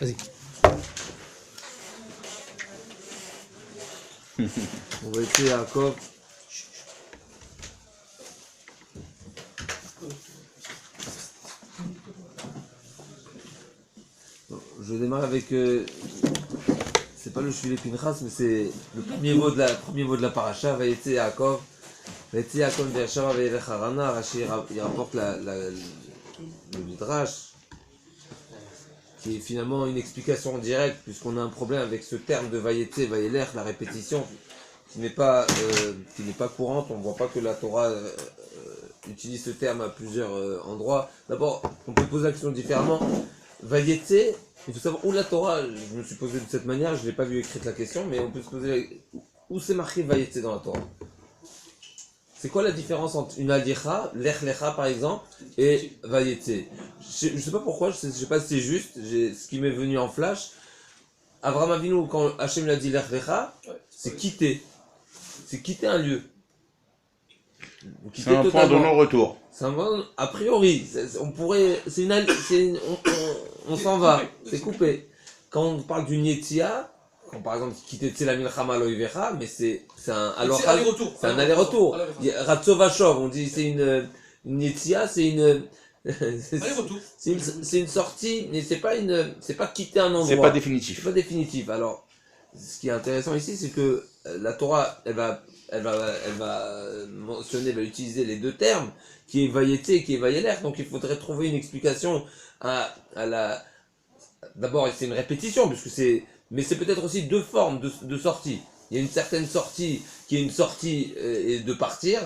Vas-y. On va essayer Yaakov. Je démarre avec. C'est pas le Shvile Pinchas, mais c'est le premier mot de la paracha. Vayetse Yaakov. Vayetse Yaakov Be'ashava Ve'elech Harana. Rashi il rapporte le Midrash, qui est finalement une explication directe, puisqu'on a un problème avec ce terme de Vayetse, Vayelech, la répétition, qui n'est pas courante. On ne voit pas que la Torah utilise ce terme à plusieurs endroits. D'abord, on peut poser la question différemment. Vayetse, il faut savoir où la Torah, je me suis posé de cette manière, je n'ai pas vu écrite la question, mais on peut se poser où c'est marqué Vayetse dans la Torah. C'est quoi la différence entre une alicha, lech lecha par exemple, et Vayetse? Je ne sais pas pourquoi, je ne sais pas si c'est juste, ce qui m'est venu en flash. Avraham Avinu, quand Hachem l'a dit lech lecha, c'est quitter. C'est quitter un lieu. C'est un point de non-retour. C'est un point, a priori, on pourrait, on s'en va, c'est coupé. Quand on parle d'une Yetzia, quand par exemple quitter Tzel Milchama Lo Yivecha, mais c'est un aller-retour. C'est un aller-retour. Ratzovachov, on dit c'est une Yetzia, c'est une Aller-retour. C'est une sortie, mais c'est pas quitter un endroit. C'est pas définitif. C'est pas définitif. Alors, ce qui est intéressant ici, c'est que la Torah, elle va mentionner, elle va utiliser les deux termes, qui est Vayetse et qui est Vayelech. Donc il faudrait trouver une explication à la. D'abord, c'est une répétition, mais c'est peut-être aussi deux formes de sortie. Il y a une certaine sortie qui est une sortie de partir,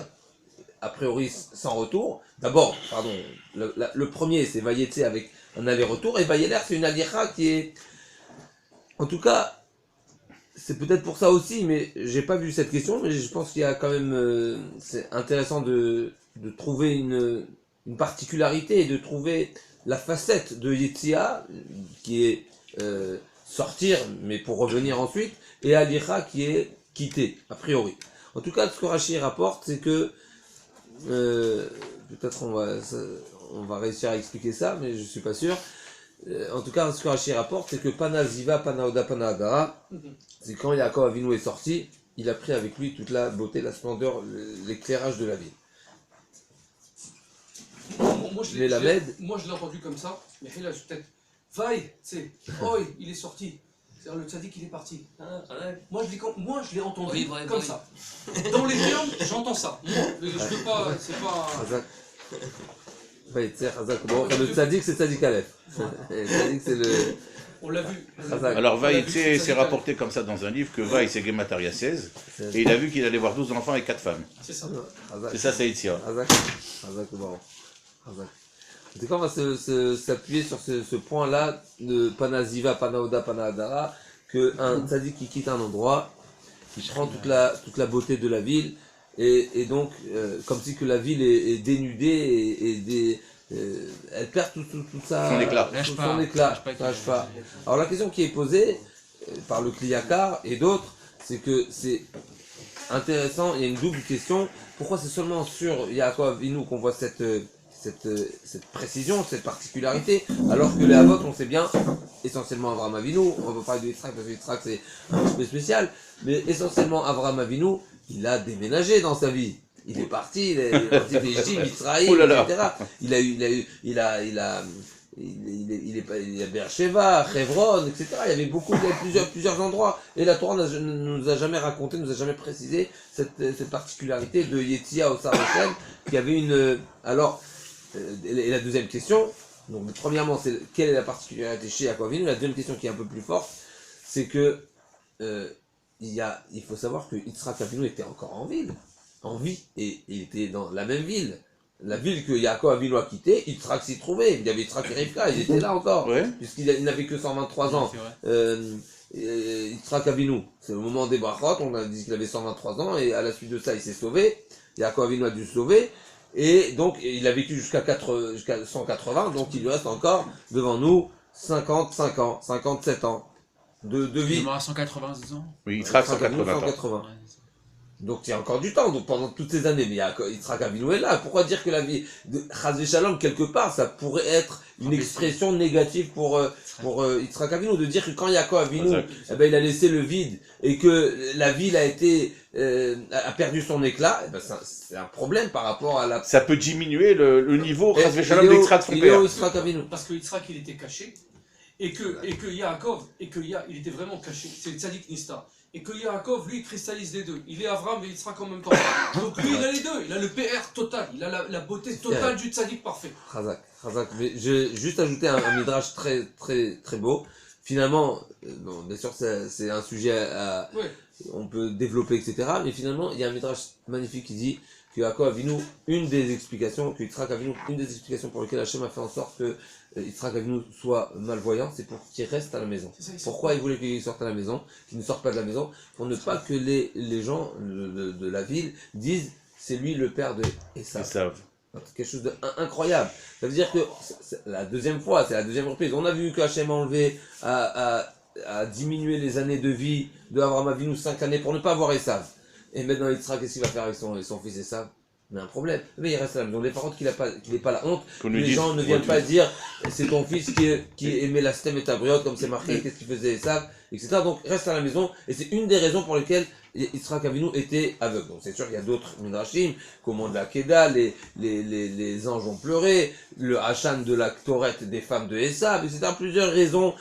a priori sans retour. D'abord, pardon, le premier c'est Vayetse avec un aller-retour, et Vayelech c'est une alicha qui est. En tout cas, c'est peut-être pour ça aussi, mais j'ai pas vu cette question, mais je pense qu'il y a quand même, c'est intéressant de trouver une particularité et de trouver la facette de Yetzia, qui est sortir, mais pour revenir ensuite, et Alicha qui est quitter, a priori. En tout cas, ce que Rashi rapporte, c'est que, peut-être on va réussir à expliquer ça, mais je suis pas sûr. En tout cas, ce que Rashi rapporte, c'est que Pana Ziva, Pana Oda, Pana Adara, c'est quand Yaakov Avinu est sorti, il a pris avec lui toute la beauté, la splendeur, l'éclairage de la ville. Moi je l'ai entendu comme ça, mais là je peut-être vaille, c'est oi, il est sorti. C'est-à-dire le tzaddik il est parti. Moi je l'ai entendu comme ça. Dans les termes, j'entends ça. Moi, je veux pas, c'est pas. Bon, le tzaddik c'est tzaddik Aleph. Le tzaddik c'est le. On l'a vu. Alors Vaï, c'est rapporté comme ça dans un livre que Vaï c'est Gemataria 16, et il a vu qu'il allait voir 12 enfants et 4 femmes. C'est ça. C'est ça, c'est Yitzia. En tout cas, on va s'appuyer sur ce point-là de Panaziva, Panaoda, Panadara, qu'un tzaddik qui quitte un endroit, qui prend toute la beauté de la ville, et donc, comme si que la ville est dénudée elle perd tout ça, son éclat. Alors la question qui est posée par le Kliyakar et d'autres, c'est que c'est intéressant, il y a une double question. Pourquoi c'est seulement sur Yaakov Avinu qu'on voit cette précision, cette particularité, alors que les Avot, on sait bien, essentiellement Avraham Avinu, on va pas parler de Yitzhak parce que Yitzhak c'est un petit peu spécial, mais essentiellement Avraham Avinu, il a déménagé dans sa vie. Il est parti, il est parti d'Égypte, Israël, etc. Il a Beersheba, Hebron, etc. Il y avait plusieurs endroits. Et la Torah ne nous a jamais raconté, nous a jamais précisé cette particularité de Yetzia au Sarachem, qui avait une. Alors, et la deuxième question, donc premièrement, c'est quelle est la particularité chez Yaakov Avinu. La deuxième question qui est un peu plus forte, c'est que il faut savoir que Yitzhak Avinu était encore en vie, et il était dans la même ville. La ville que Yaakov Avinu a quittée, Yitzhak s'y trouvait. Il y avait Yitzhak et Rivka, ils étaient là encore, puisqu'il n'avait que 123 ans. Yitzhak Avinu, c'est au moment des brachot, on a dit qu'il avait 123 ans, et à la suite de ça, il s'est sauvé. Yaakov Avinu a dû se sauver, et donc il a vécu jusqu'à 180, donc il lui reste encore devant nous 55 ans, 57 ans de vie. Il est mort à 180 ans. Oui, il sera 180 ans. Donc il y a encore du temps, donc pendant toutes ces années, mais Yitzhak Avinu est là. Pourquoi dire que la vie de Chas Shalom, quelque part, ça pourrait être une expression négative pour Yitzhak Avinu, de dire que quand Yaakov Avinu, eh ben, il a laissé le vide et que la ville a été a perdu son éclat, eh ben, c'est un problème par rapport à la... Ça peut diminuer le niveau Chas Shalom d'Yitzhak son père. Parce que Yitzhak il était caché, et que Yaakov, il était vraiment caché, c'est le Tzadik Nista. Et que Yaakov, lui, il cristallise les deux. Il est Avram et Yitzhak en même temps. Donc lui, il a les deux. Il a le PR total. Il a la beauté totale du tzaddik parfait. Chazak. Mais je vais juste ajouter un midrash très, très, très beau. Finalement, bon, bien sûr, c'est un sujet on peut développer, etc. Mais finalement, il y a un midrash magnifique qui dit que Yaakov Avinu, une des explications pour lesquelles Hachem a fait en sorte que Yitzhak Avinu soit malvoyant, c'est pour qu'il reste à la maison. Pourquoi il voulait qu'il sorte à la maison, qu'il ne sorte pas de la maison? Pour ne pas que les gens de la ville disent c'est lui le père de Esav. Quelque chose d'incroyable. Ça veut dire que c'est la deuxième fois, c'est la deuxième reprise. On a vu que Hachem a enlevé, a diminué les années de vie de Avraham Avinu, 5 années pour ne pas avoir Esav. Et maintenant Yitzhak, qu'est-ce qu'il va faire avec son fils Esav? Mais un problème. Mais il reste à la maison. Les parents qu'il n'ait pas la honte. Les gens ne viennent pas dire c'est ton fils qui aimait la stem et tabriot comme c'est marqué, qu'est-ce qu'il faisait Esav, etc. Donc reste à la maison. Et c'est une des raisons pour lesquelles Yitzhak Avinu était aveugle. Donc c'est sûr qu'il y a d'autres midrashim, comment de la Keda, les anges ont pleuré, le Hachan de la Ktoret des femmes de Esav, etc. Plusieurs raisons.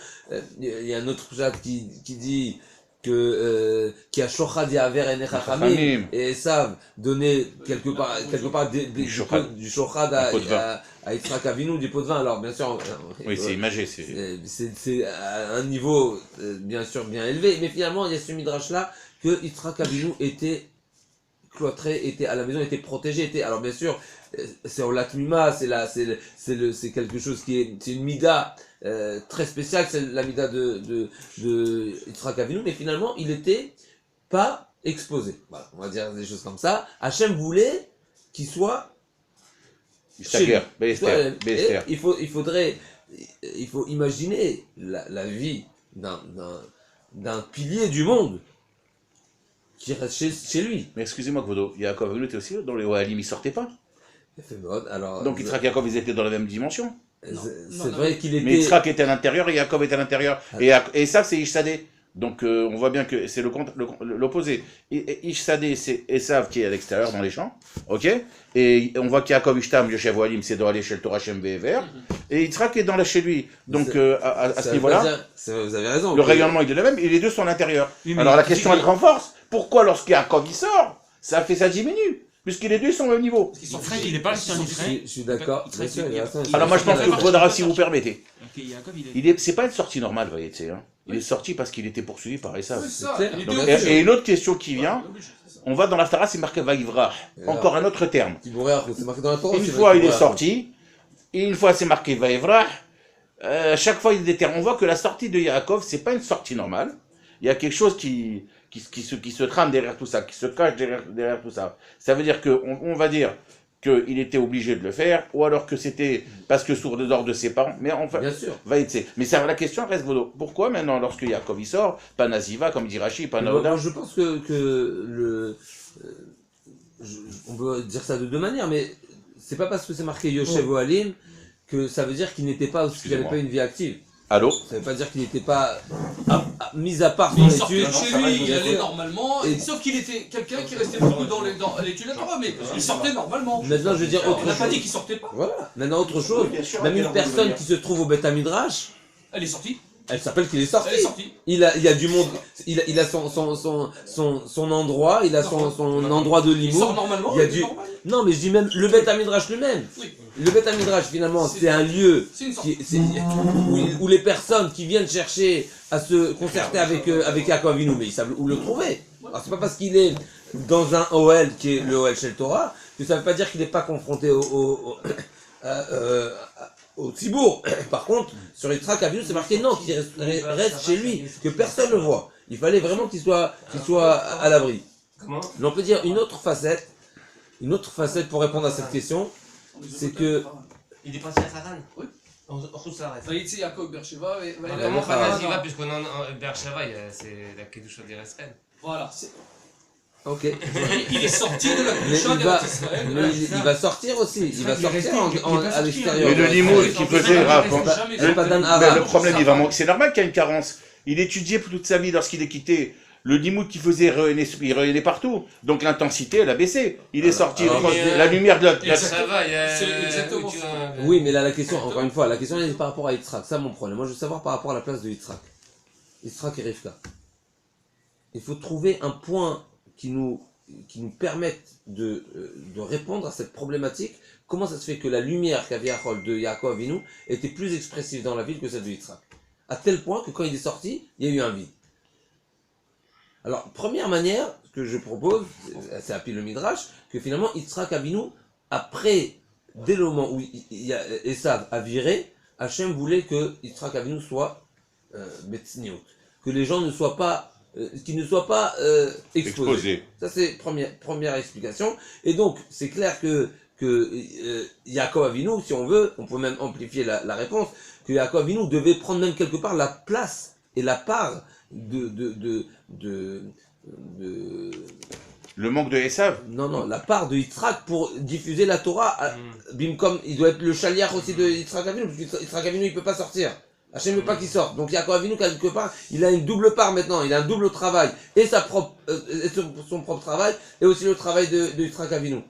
Il y a un autre pshat qui dit qui a shochad yaver ene chachamim et Esav donnait quelque part du shochad à Yitzhak Avinu, du pot de vin. Alors bien sûr, oui, c'est imagé, c'est à un niveau bien sûr bien élevé, mais finalement il y a ce midrash là que Yitzhak Avinu était cloîtré, était à la maison, était protégé, alors bien sûr c'est au latmima, c'est quelque chose c'est une mida très spéciale, c'est la mida de Yitzhak Avinu, mais finalement il n'était pas exposé. Voilà, on va dire des choses comme ça. Hachem voulait qu'il soit chez lui. Il faut imaginer la vie d'un pilier du monde qui reste chez lui. Mais excusez-moi, Kvodo, Yaakov Avinu était aussi dans les Ohalim, il sortait pas. Alors, donc Yitzhak et Yaakov, ils étaient dans la même dimension. C'est vrai qu'il était... Mais Yitzhak était à l'intérieur et Yaakov était à l'intérieur. Et ça, c'est Ishsadé. Donc on voit bien que c'est l'opposé. Ishsadé, c'est Esav qui est à l'extérieur dans les champs. Ok. Et on voit qu'Yaakov Ishtam, Yoshev Ohalim, c'est dans aller chez le Torah Shem Ve'ever. Et Yitzhak est chez lui. Donc à ce niveau-là, vous avez raison. Le rayonnement il est le même et les deux sont à l'intérieur. Oui, alors la question elle renforce. Pourquoi lorsqu'Yaakov il sort, ça diminue? Puisque les deux sont au même niveau. Il n'est pas resté en Israël. Je suis d'accord. Alors moi je pense que faudra, si vous permettez. C'est pas une sortie normale, vous voyez, tu sais. Il est sorti parce qu'il était poursuivi par Esav. Et une autre question qui vient, on va dans l'Aftara, c'est marqué Vaïvrah. Encore un autre terme. Une fois il est sorti, et une fois c'est marqué Vaïvrah. Chaque fois il y a des termes. On voit que la sortie de Yaakov, c'est pas une sortie normale. Il y a quelque chose qui se trame derrière tout ça, qui se cache derrière tout ça. Ça veut dire qu'on va dire qu'il était obligé de le faire, ou alors que c'était parce que sourd d'ordre de ses parents, mais enfin, mais ça, la question reste, pourquoi maintenant, lorsque Yaakov il sort, pas Naziva, comme dit Rashi, pas Naoda? Je pense que on peut dire ça de deux manières, mais c'est pas parce que c'est marqué Yoshev Ohalim que ça veut dire qu'il n'était pas, qu'il n'avait pas une vie active. Allô? Ça veut pas dire qu'il n'était pas mis à part son étude. Il sortait de chez lui, il allait normalement, sauf qu'il était quelqu'un qui restait beaucoup dans l'étude à Torah, mais il sortait normalement. Maintenant, je veux dire autre chose. On n'a pas dit qu'il sortait pas. Voilà. Maintenant, autre chose. Même une personne qui se trouve au Beth Midrash, elle est sortie. Elle s'appelle qu'il est sorti. Elle est sortie. Il y a du monde. Il a son endroit. Il a son endroit de limour. Il sort normalement. Non, mais je dis même le Beth Midrash lui-même. Oui. Le Beth Midrash finalement, c'est un lieu où les personnes qui viennent chercher à se concerter avec Yaakov Avinu, mais ils savent où le trouver. Alors c'est pas parce qu'il est dans un OL qui est le OL Shel Torah que ça veut pas dire qu'il n'est pas confronté au Tzibour. Par contre, sur Yitzhak Avinu, c'est marqué non, qu'il reste chez lui, que personne ne voit. Il fallait vraiment qu'il soit à l'abri. Mais on peut dire une autre facette pour répondre à cette question, c'est que... Il est passé à Haran. Oui. Au Khousaret. Vaïtzi Yaakov Beersheva. Vraiment pas Naziva, puisqu'on a Beersheva, c'est la Kedusha d'Eresren. Voilà. Ok. Il est sorti de la Mais Kedusha d'Israël. mais il va sortir aussi. Il va sortir à l'extérieur. Mais le limoud qui faisait le le problème, il va manquer. C'est normal qu'il y a une carence. Il étudiait pour toute sa vie lorsqu'il est quitté. Le limoud qui faisait il rayonnait partout. Donc l'intensité, elle a baissé. Il est sorti. La lumière de la... Ça va, C'est exactement ça. Oui, mais là, la question, encore une fois, la question est par rapport à Yitzhak. Ça, mon problème. Moi, je veux savoir par rapport à la place de Yitzhak. Yitzhak et Rivka. Il faut trouver un point qui nous permette de répondre à cette problématique. Comment ça se fait que la lumière qu'avait Yaakov de Yaakov Avinu était plus expressive dans la ville que celle de Yitzhak? À tel point que quand il est sorti, il y a eu un vide. Alors, première manière que je propose, c'est à le Midrash, que finalement Yitzhak Avinu, après, dès le moment où Esav a viré, Hachem voulait que Yitzhak Avinu soit Betzniot, que les gens ne soient pas qui ne soient pas exposés. Ça c'est première explication. Et donc c'est clair que Yaakov Avinu, si on veut, on peut même amplifier la réponse, que Yaakov Avinu devait prendre même quelque part la place et la part de le manque de Esav. Non, la part de Yitzhak pour diffuser la Torah. Bimkom, il doit être le chaliar aussi de Yitzhak Avinu, parce que Yitzhak Avinu il peut pas sortir. Hachem ne veut pas qu'il sorte. Donc Yaakov Avinu, quelque part, il a une double part maintenant, il a un double travail. Et son propre travail, et aussi le travail de Yitzhak Avinu.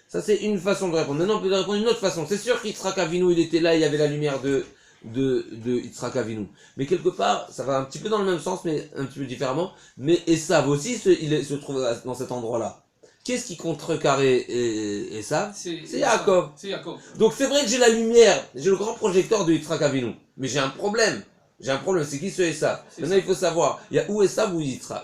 Ça, c'est une façon de répondre. Maintenant, on peut répondre d'une autre façon. C'est sûr qu'Yitzhak Avinu, il était là, il y avait la lumière de Yitzhak Avinu. Mais quelque part, ça va un petit peu dans le même sens, mais un petit peu différemment. Mais Esav aussi, il se trouve dans cet endroit-là. Qu'est-ce qui contrecarrait Esav? C'est Yaakov. C'est Yaakov. Donc c'est vrai que j'ai la lumière, j'ai le grand projecteur de Yitzhak Avinu. Mais j'ai un problème. C'est qui ce Esav? Maintenant il faut savoir, il y a où Esav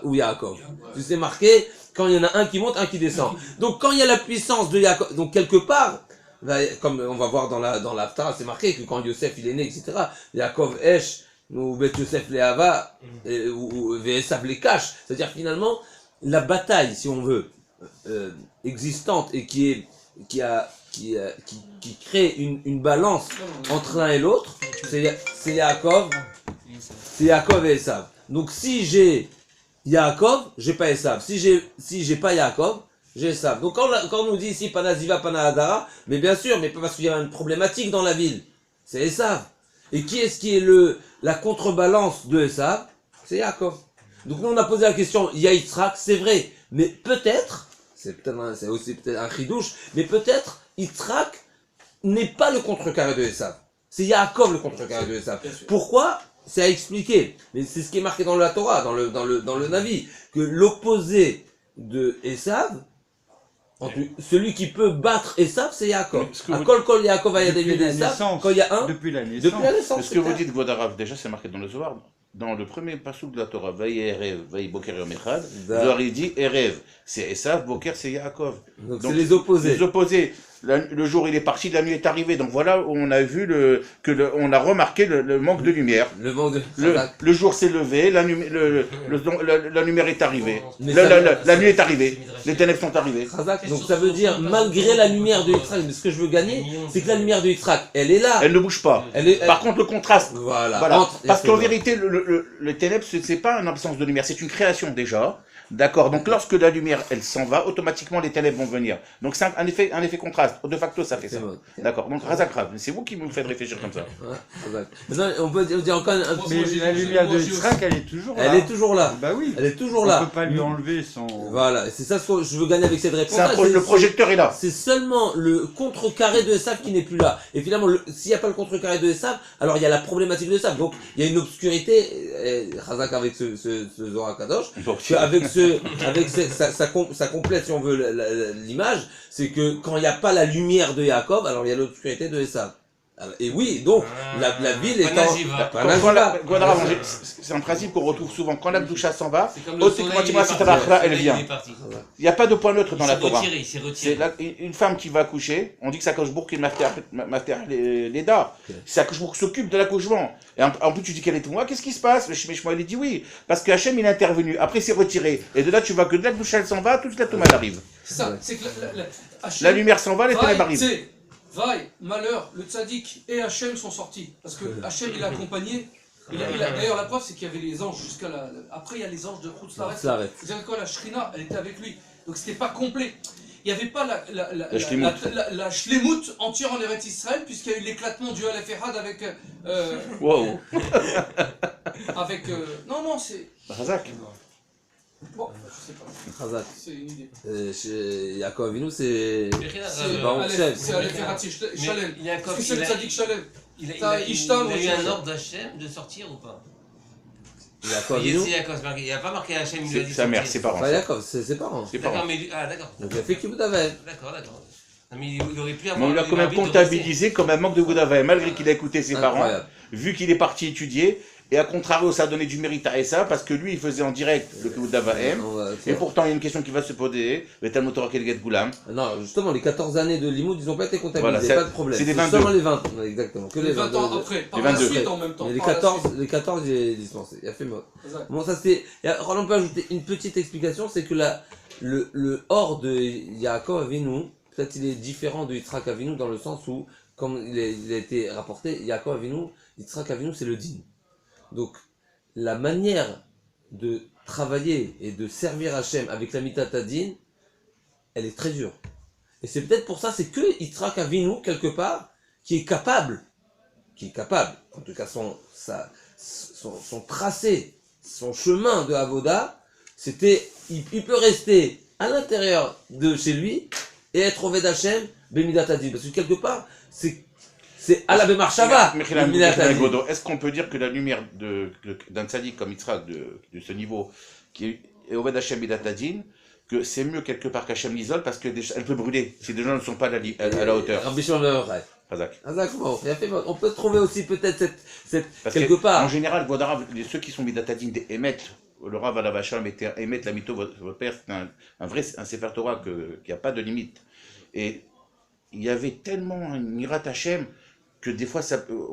ou Yaakov. Tu sais marqué, quand il y en a un qui monte, un qui descend. Donc quand il y a la puissance de Yaakov, donc quelque part, comme on va voir dans l'Haftarah, c'est marqué que quand Yosef il est né, etc., Yaakov Esh, ou Bet Yosef Leava, ou Esav les cache. C'est-à-dire finalement, la bataille, si on veut, existante et qui crée une balance entre l'un et l'autre, c'est Yaakov et Esav. Donc si j'ai Yaakov, j'ai pas Esav. Si j'ai pas Yaakov, j'ai Esav. Donc quand on nous dit ici Panaziva Panahadara, mais bien sûr, mais pas parce qu'il y a une problématique dans la ville, c'est Esav. Et qui est la contrebalance de Esav? C'est Yaakov. Donc nous on a posé la question, il y a Yitzhak, c'est vrai, mais peut-être, c'est aussi peut-être un chidouche, mais peut-être Yitzhak n'est pas le contrecarré de Esav. C'est Yaakov le contrecarré de Esav. Pourquoi? C'est à expliquer. Mais c'est ce qui est marqué dans la Torah, dans le Navi, que l'opposé de Esav, celui qui peut battre Esav, c'est Yaakov. Kol Yaakov a David Esav, quand il y a un. Depuis la naissance. Ce que vous dites, Vodarav, déjà c'est marqué dans le Zohar. Dans le premier passage de la Torah, Vaïe Erev, Vaïe Boker Yom Echad, Zohar il dit Erev, c'est Esav, Boker c'est Yaakov. Donc c'est les opposés. Les opposés. Le jour il est parti, la nuit est arrivée. Donc voilà, on a vu on a remarqué le manque de lumière. Le jour s'est levé, la lumière est arrivée. La nuit est arrivée, les ténèbres sont arrivées. Donc ça veut dire, malgré la lumière de Yitzhak, mais ce que je veux gagner, c'est que la lumière de Yitzhak, elle est là. Elle ne bouge pas. Par contre, le contraste. Voilà. Parce qu'en vérité, les ténèbres, c'est pas une absence de lumière, c'est une création déjà. D'accord. Donc lorsque la lumière, elle s'en va, automatiquement les ténèbres vont venir. Donc c'est un effet contraste. De facto, ça fait ça. Bon. D'accord. Donc Razak Rav, c'est vous qui me faites réfléchir comme ça. Maintenant, on peut dire encore. Mais la lumière de Yitzhak, elle est toujours là. Elle est toujours là. Bah oui. Elle est toujours là. On peut pas lui enlever son. Voilà. C'est ça ce que je veux gagner avec cette réponse. Le projecteur est là. C'est seulement le contrecarré de Esav qui n'est plus là. Et finalement, s'il n'y a pas le contrecarré de Esav, alors il y a la problématique de Esav. Donc il y a une obscurité. Razak avec ce Zohar Kadosh. Ça complète, si on veut, l'image, c'est que quand il n'y a pas la lumière de Yaakov, alors il y a l'obscurité de Esav. Et oui, donc, la ville est en... C'est un principe qu'on retrouve souvent. Quand la doucha s'en va, automatiquement, elle vient. Il n'y a pas de point neutre dans la Torah. C'est une femme qui va accoucher, on dit que sa Koshbourg qui mater les dards. Sa Koshbourg s'occupe de l'accouchement. Et en plus, tu dis qu'elle est tout moi, qu'est-ce qui se passe? Le Shemeshmoa, il dit oui. Parce que Hachem, il est intervenu. Après, c'est retiré. Et de là, tu vois que de la doucha, elle s'en va, toute la tomate arrive. C'est ça. C'est que la lumière s'en va, les ténèbres arrivent. Vaille, malheur, le tzaddik et Hachem sont sortis. Parce que Hachem, il a accompagné. D'ailleurs, la preuve, c'est qu'il y avait les anges jusqu'à la... Après, il y a les anges de Chutz Laret. C'est-à-dire que la Shrina, elle était avec lui. Donc c'était pas complet. Il n'y avait pas la shlemout entière en Eretz Israël, puisqu'il y a eu l'éclatement du Aleph Ehad avec... Wow. avec... non, c'est... Razak. Bon, je sais pas. Razak. C'est une idée. Chez Yaakov Avinu, c'est... C'est Aleph Ehad, c'est Shalem. Est-ce que c'est le tzaddik Shalem? Il a eu un ordre d'Hachem de sortir ou pas? Yaakov Avinu. Il n'y a pas marqué Hachem, il lui a dit Sa sortir. mère, ses parents. Pas Yaakov, c'est ses parents. D'accord, mais... Ah, d'accord. Donc il a fait Kibbutz Aved. D'accord. Non, mais il aurait pu Mais avoir... on l'a quand même comptabilisé comme un manque de Goudavaï, malgré qu'il a écouté ses parents, Incroyable. vu qu'il est parti étudier, et à contrario, ça a donné du mérite à Essa, parce que lui, il faisait en direct le Goudavaï, et pourtant, il y a une question qui va se poser, le Talmud Torah Kelget Goulam. Non, justement, les 14 années de Limoud, ils n'ont pas été comptabilisés, Voilà, pas de problème. c'est les 22. Seulement les 20, exactement, que les 20 22. ans après, par Les la 22. suite en même temps. Mais les par la 14, suite. il est dispensé, il a fait mort. Exact. Bon, ça c'est. Roland peut ajouter une petite explication, c'est que le hors de Yaakov Avinu, peut-être il est différent de Yitzhak Avinu dans le sens où, comme il a été rapporté, Yaakov Avinu, Yitzhak Avinu c'est le din. Donc, la manière de travailler et de servir Hachem avec la Mitat Hadin, elle est très dure. Et c'est peut-être pour ça, c'est que Yitzhak Avinu, quelque part, qui est capable, en tout cas son tracé, son chemin de Avoda, c'était, il peut rester à l'intérieur de chez lui et être Oved Hachem Bemidat Hadin. Parce que quelque part, c'est à la Bemarshava. Est-ce qu'on peut dire que la lumière d'un tzaddik comme Yitzhak, de ce niveau, qui est Oved Hachem Bemidat Hadin, que c'est mieux quelque part qu'Hachem l'isole parce qu'elle peut brûler si des gens ne sont pas à la hauteur. Razak. On peut trouver aussi peut-être cette Parce quelque part. En général, ceux qui sont Midatadin émettent, le Rav Alavacham émettent la mytho, votre père, c'est un Sefer Torah qui n'a pas de limite. Et il y avait tellement un Mirat Hashem que des fois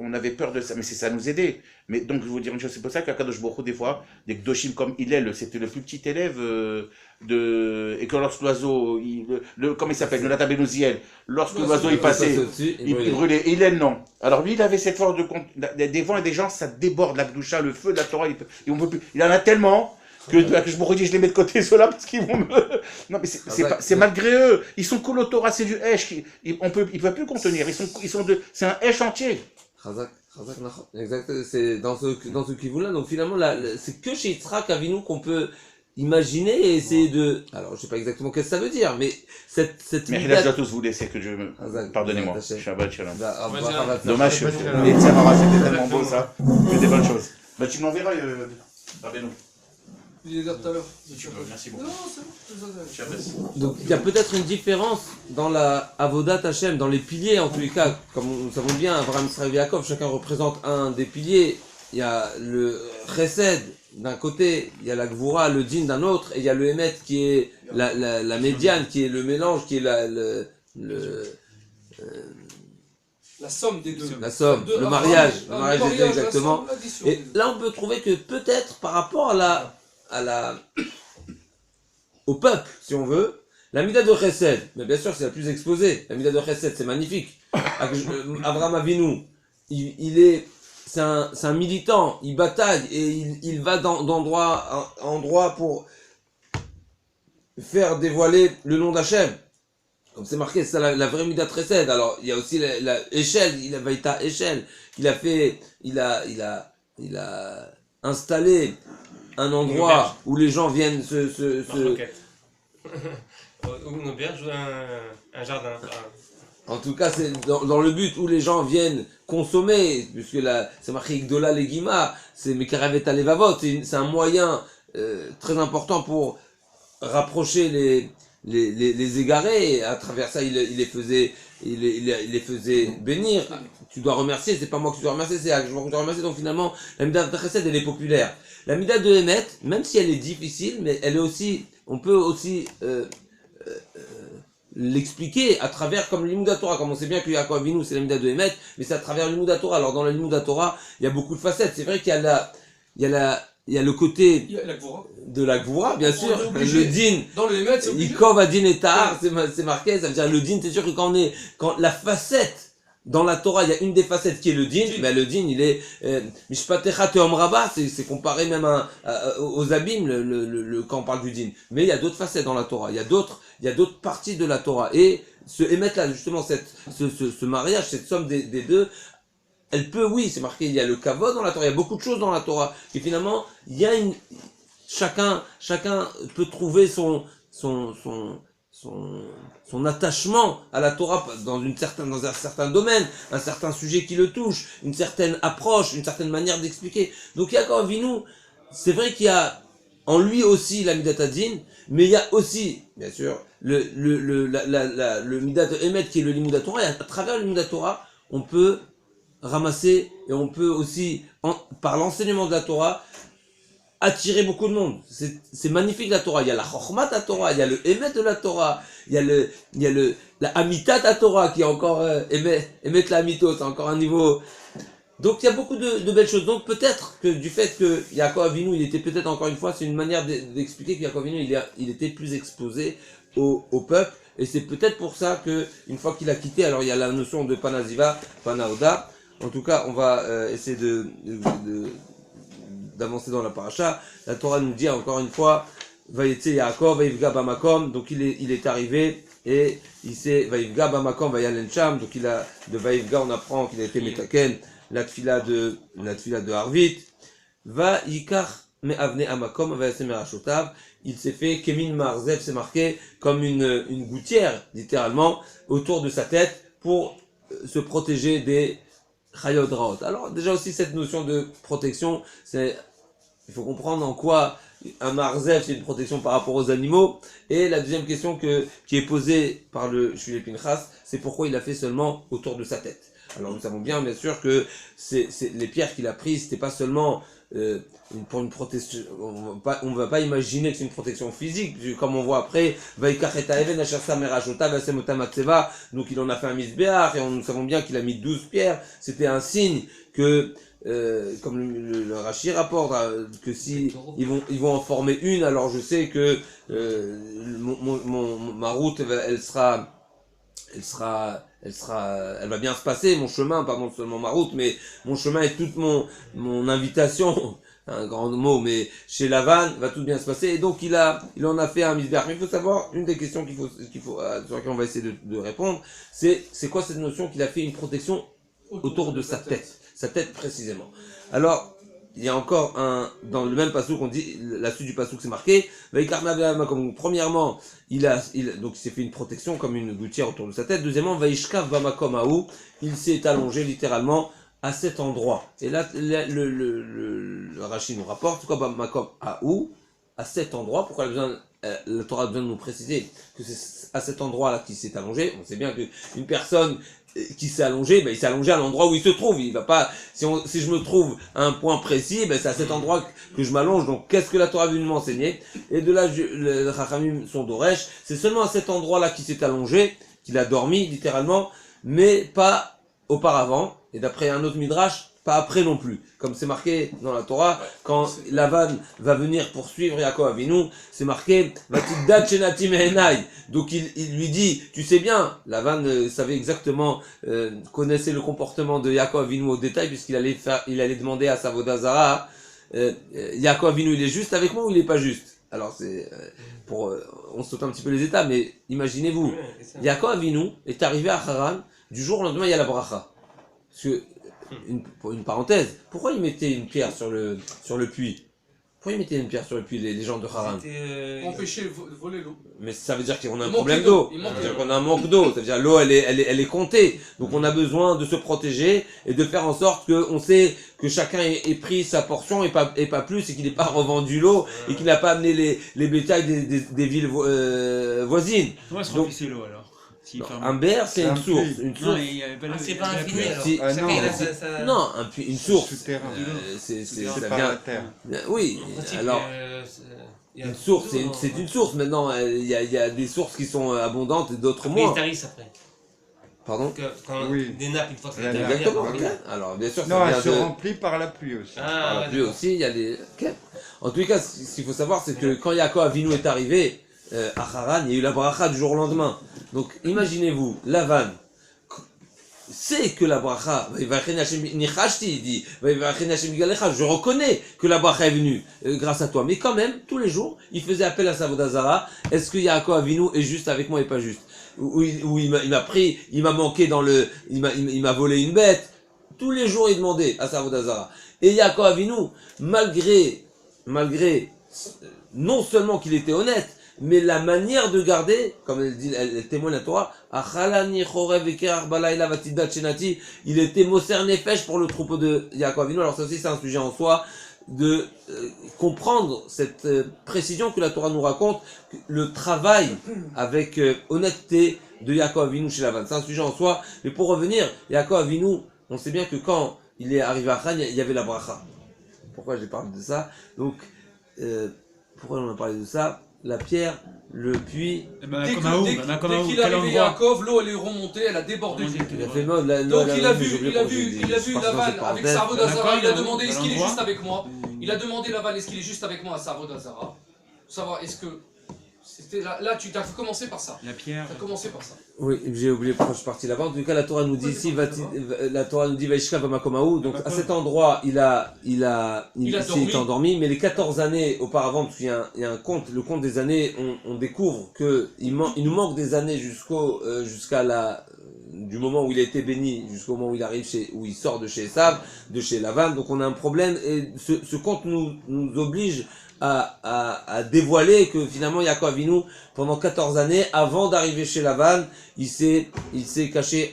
on avait peur de ça, mais ça nous aidait. Mais donc je vais vous dire une chose, c'est pour ça qu'à Kadosh Baruch Hu, des fois, des Kdoshim comme Hillel, c'était le plus petit élève et que lorsque l'oiseau, comment il s'appelle, le Natan Ben Uziel, lorsque l'oiseau il passait, il brûlait. Hillel non. Alors lui il avait cette force des vents et des gens, ça déborde la Gdusha, le feu de la Torah, on peut plus. Il en a tellement que je me redis, je les mets de côté ceux-là parce qu'ils vont me... Non mais c'est malgré eux, ils sont Kolotora, c'est du Hesh, ils peuvent plus contenir, c'est un Hesh entier. Exact, c'est dans ce kivoun-là. Donc finalement, c'est que chez Yitzhak Avinu qu'on peut imaginer et essayer de... Alors je sais pas exactement ce que ça veut dire, mais cette mais là je dois tous vous laisser, que pardonnez-moi, je suis un bad shalom. Dommage, les Tzemara c'était tellement beau ça, mais des bonnes choses. Bah tu m'enverras, Rabbeinu. Je l'ai dit tout à l'heure. Merci beaucoup. Non, c'est bon. Donc il y a peut-être une différence dans la Avodat Hashem, dans les piliers en tous les cas, comme nous savons bien, Abraham, Israël et Yaakov, chacun représente un des piliers. Il y a le Chesed d'un côté, il y a la Gvura, le Din d'un autre, et il y a le Emet qui est la médiane, qui est le mélange, qui est la somme des deux. La somme, le mariage des deux exactement. Et là on peut trouver que peut-être par rapport au peuple, si on veut, la Mida de Chesed, mais bien sûr c'est la plus exposée, la Mida de Chesed c'est magnifique. Abraham Avinu, c'est un militant, il bataille et il va d'endroit en endroit pour faire dévoiler le nom d'Hachem. Comme c'est marqué, c'est la vraie Mida de Chesed. Alors il y a aussi la échelle, il a Vaïta échelle, il a installé un endroit où les gens viennent Ou une auberge ou un jardin. En tout cas, c'est dans le but où les gens viennent consommer, puisque c'est marqué Gdola Legima, c'est Mekaravet Alevavot, c'est un moyen très important pour rapprocher les égarés, et à travers ça, il les faisait bénir. Tu dois remercier, c'est pas moi que tu dois remercier, c'est je dois remercier. Donc finalement, la Mida de Chesed, elle est populaire. La Mida de Emet, même si elle est difficile, mais elle est aussi, on peut aussi l'expliquer à travers, comme l'Imoud Torah, comme on sait bien que Yaakov Avinu c'est la Mida de Emet, mais c'est à travers l'Imoud Torah. Alors dans la l'Imoud Torah, il y a beaucoup de facettes. C'est vrai qu'il y a le côté de la Gvura, bien sûr, le din, dans le Emet, Ikov Adin et Tahar, c'est marqué, ça veut dire le din, c'est sûr que quand la facette dans la Torah, il y a une des facettes qui est le din. Ben, le din, il est mishpatecha teom rabba, c'est comparé même aux abîmes quand on parle du din. Mais il y a d'autres facettes dans la Torah. Il y a d'autres parties de la Torah. Et ce émettre là, justement, ce mariage, cette somme des deux, elle peut, oui, c'est marqué. Il y a le kavod dans la Torah. Il y a beaucoup de choses dans la Torah. Et finalement, il y a chacun peut trouver son attachement à la Torah dans un certain domaine, un certain sujet qui le touche, une certaine approche, une certaine manière d'expliquer. Donc Yaakov Avinu, c'est vrai qu'il y a en lui aussi la Midat Hadin, mais il y a aussi, bien sûr, le Midat Emet qui est le Limud Torah, et à travers le Limud Torah, on peut ramasser et on peut aussi, par l'enseignement de la Torah, attirer beaucoup de monde. C'est magnifique la Torah. Il y a la Chokhmat la Torah, il y a le Emet de la Torah, il y a la Amitat la Torah qui est encore Emet la Amito, c'est encore un niveau. Donc il y a beaucoup de belles choses. Donc peut-être que du fait que Yaakov Avinu, il était peut-être encore une fois, c'est une manière d'expliquer que Yaakov Avinu, il était plus exposé au peuple. Et c'est peut-être pour ça que une fois qu'il a quitté, alors il y a la notion de Panaziva, Panaoda. En tout cas, on va essayer d'avancer dans la paracha. La Torah nous dit encore une fois, Vayetse Yaakov, Vayivga Bamakom, donc il est arrivé et il s'est Vayivga Bamakom, Vayalen Sham, donc de Vayivga on apprend qu'il a été Metaken, la tfila de Harvit, Vayikar Me'avne Amakom, Vayase Merashotav, il s'est fait Kemin Marzev, c'est marqué comme une gouttière, littéralement, autour de sa tête pour se protéger des Chayot Raot. Alors déjà aussi cette notion de protection, il faut comprendre en quoi un marzev c'est une protection par rapport aux animaux. Et la deuxième question qui est posée par le Shvile Pinchas, c'est pourquoi il a fait seulement autour de sa tête. Alors nous savons bien sûr que les pierres qu'il a prises, c'était pas seulement pour une protection, on va pas imaginer que c'est une protection physique, comme on voit après, donc il en a fait un misbéach, et nous savons bien qu'il a mis 12 pierres, c'était un signe que, comme le Rashi rapporte, que si ils vont en former une, alors je sais que ma route, elle va bien se passer, mon chemin, pas seulement ma route, mais mon chemin et toute mon invitation, un grand mot, mais chez Lavan, va tout bien se passer, et donc il en a fait un misbéach. Mais il faut savoir, une des questions sur laquelle on va essayer de répondre, c'est quoi cette notion qu'il a fait une protection autour de sa tête précisément. Alors, il y a encore dans le même passouk, on dit, la suite du passouk c'est marqué, premièrement, donc il s'est fait une protection comme une gouttière autour de sa tête. Deuxièmement, Vaishkav Bamakom Aou, il s'est allongé littéralement à cet endroit. Et là, le Rashi nous rapporte, quoi, Bamakom Aou, à cet endroit. Pourquoi la Torah a besoin de nous préciser que c'est à cet endroit-là qu'il s'est allongé. On sait bien qu'une personne qui s'est allongé, il s'est allongé à l'endroit où il se trouve. Il va pas, si je me trouve à un point précis, c'est à cet endroit que je m'allonge. Donc, qu'est-ce que la Torah a voulu m'enseigner? Et de là, le Chachamim sont d'Oresh. C'est seulement à cet endroit-là qu'il s'est allongé, qu'il a dormi, littéralement, mais pas auparavant. Et d'après un autre Midrash, pas après non plus. Comme c'est marqué dans la Torah, quand Lavan va venir poursuivre Yaakov Avinu, c'est marqué Vatiddat Shenati Mehenai. Donc il lui dit, tu sais bien, Lavan savait exactement, connaissait le comportement de Yaakov Avinu au détail, puisqu'il allait demander à sa Vodazara, Yaakov Avinu, il est juste avec moi ou il est pas juste? Alors on saute un petit peu les étapes, mais imaginez-vous, Yaakov Avinu est arrivé à Haran, du jour au lendemain il y a la bracha. Parce que, pour une parenthèse, pourquoi ils mettaient une pierre sur le puits? Pourquoi ils mettaient une pierre sur le puits, les gens de Haran? Empêcher de voler l'eau. Mais ça veut dire qu'on a un problème d'eau. Ça veut dire qu'on a un manque d'eau. Ça veut dire l'eau, elle est comptée. Donc on a besoin de se protéger et de faire en sorte qu'on sait que chacun ait pris sa portion et pas plus, et qu'il n'ait pas revendu l'eau et qu'il n'a pas amené les bétails des villes voisines. Comment est-ce qu'on fait l'eau alors? Un berre, c'est une source. Non, c'est pas infini alors. Non, une source. Souterrain. Ça pas vient. la terre. Oui, alors. Une source, c'est une source. Maintenant, il y a des sources qui sont abondantes et d'autres moins. Mais tarissent après. Pardon? Des nappes, une fois que ça Exactement. Alors, bien sûr, non, ça elle vient se remplit par la pluie aussi. Par la pluie aussi, il y a des. En tous les cas, ce qu'il faut savoir, c'est que quand Yaakov Avinu est arrivé à Haran, il y a eu la bracha du jour au lendemain. Donc, imaginez-vous, Lavan, sait que la bracha, il dit, je reconnais que la bracha est venue grâce à toi. Mais quand même, tous les jours, il faisait appel à sa Vodazara. Est-ce que Yaakov Avinu est juste avec moi et pas juste? Ou il m'a pris, il m'a manqué il m'a volé une bête. Tous les jours, il demandait à sa Vodazara. Et Yaakov Avinu, malgré, non seulement qu'il était honnête, mais la manière de garder, comme elle témoigne la Torah, il était Moser Nefesh pour le troupeau de Yaakov Avinu. Alors ça aussi c'est un sujet en soi, de comprendre cette précision que la Torah nous raconte, le travail avec honnêteté de Yaakov Avinu chez Lavan. C'est un sujet en soi, mais pour revenir, Yaakov Avinu, on sait bien que quand il est arrivé à Haran, il y avait la bracha. Pourquoi j'ai parlé de ça? Donc, pourquoi on a parlé de ça? La pierre, le puits. Dès qu'il est arrivé Yaakov, l'eau elle est remontée, elle a débordé. Il a fait mode, donc il a vu Lavan avec sa Vodazara, il a demandé est-ce qu'il est juste avec moi? Il a demandé Lavan est-ce qu'il est juste avec moi à sa Vodazara? Savoir est-ce que c'était là tu as commencé par ça. La pierre. Tu as commencé par ça. Oui, j'ai oublié pourquoi je suis parti là-bas. En tout cas, la Torah nous dit ici, la Torah nous dit Vaishka Vamakomaou. Donc à cet endroit, il s'est endormi. Mais les 14 années auparavant, parce qu'il y a un compte, le compte des années, on découvre que il nous manque des années du moment où il a été béni jusqu'au moment où il arrive où il sort de chez Esav, de chez Lavan. Donc on a un problème et ce compte nous oblige à dévoiler que finalement Yaakov Avinu, pendant 14 années, avant d'arriver chez Lavan, il s'est caché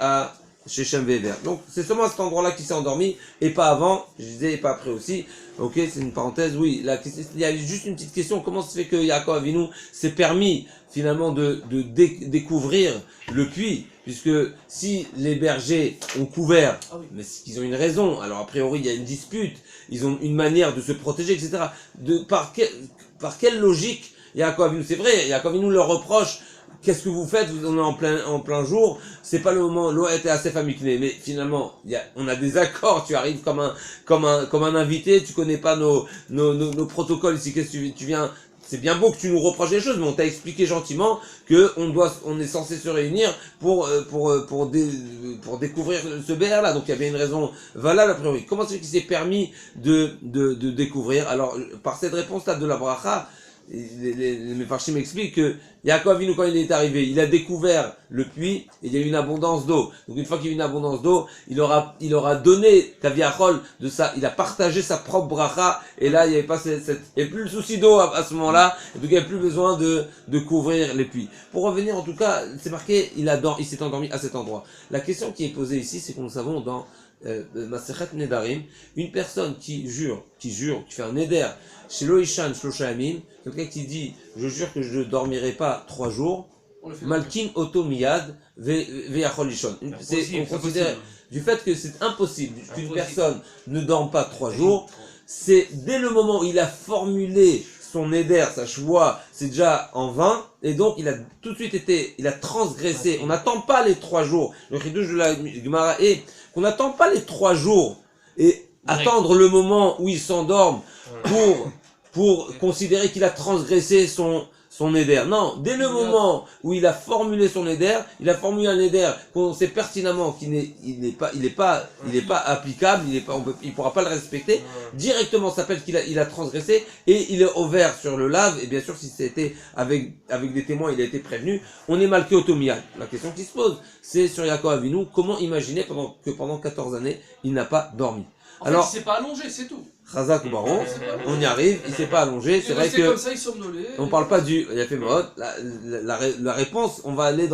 chez Shem Ve'Ever. Donc c'est seulement à cet endroit-là qu'il s'est endormi, et pas avant, je disais, et pas après aussi. Ok, c'est une parenthèse, oui. Il y a juste une petite question, comment se fait que Yaakov Avinu s'est permis finalement de découvrir le puits, puisque si les bergers ont couvert, mais c'est qu'ils ont une raison, alors a priori il y a une dispute, ils ont une manière de se protéger, etc. Par quelle logique Yaakov Avinu, c'est vrai, Yaakov Avinu leur reproche, qu'est-ce que vous faites, on est en plein jour, c'est pas le moment, l'eau était assez famicnée, mais finalement, on a des accords, tu arrives comme un invité, tu connais pas nos protocoles ici, qu'est-ce que tu viens, c'est bien beau que tu nous reproches des choses, mais on t'a expliqué gentiment que on est censé se réunir pour découvrir ce BR là. Donc il y avait une raison valable a priori. Comment c'est qu'il s'est permis de découvrir? Alors, par cette réponse là de la bracha, les Mefarshim m'expliquent que Yaakov Avinu, quand il est arrivé, il a découvert le puits et il y a eu une abondance d'eau. Donc une fois qu'il y a eu une abondance d'eau, il aura donné Kaviachol de ça, il a partagé sa propre bracha et là il n'y avait pas il n'y avait plus le souci d'eau à ce moment-là, et donc il n'y avait plus besoin de couvrir les puits. Pour revenir en tout cas, c'est marqué, il s'est endormi à cet endroit. La question qui est posée ici, c'est qu'on le savons dans Masechet Nedarim, une personne qui fait un neder, chez Loishan Shlosha Yamim, quelqu'un qui dit je jure que je ne dormirai pas 3 jours, Malkin Oto Miyad Veyachol Lishon. On considère du fait que c'est impossible qu'une personne ne dorme pas 3 jours, c'est dès le moment où il a formulé son neder, sa choix, c'est déjà en vain, et donc il a tout de suite il a transgressé. On n'attend pas les 3 jours. Le chidouche de la Gemara est qu'on n'attend pas les 3 jours et attendre le moment où il s'endorme pour considérer qu'il a transgressé son éder. Non, dès le moment où il a formulé son éder, il a formulé un éder qu'on sait pertinemment qu'il n'est pas applicable, il pourra pas le respecter. Directement, ça s'appelle qu'il a transgressé et il est ouvert sur le lave. Et bien sûr, si c'était avec des témoins, il a été prévenu. On est malqué automiyal. La question qui se pose, c'est sur Yaakov Avinu, comment imaginer pendant 14 années, il n'a pas dormi. Alors, il s'est pas allongé, c'est tout. Chazak ou Baron, on y arrive, il s'est pas allongé, c'est vrai que comme ça, il somnolait, on parle pas il a fait mode, la réponse, on va aller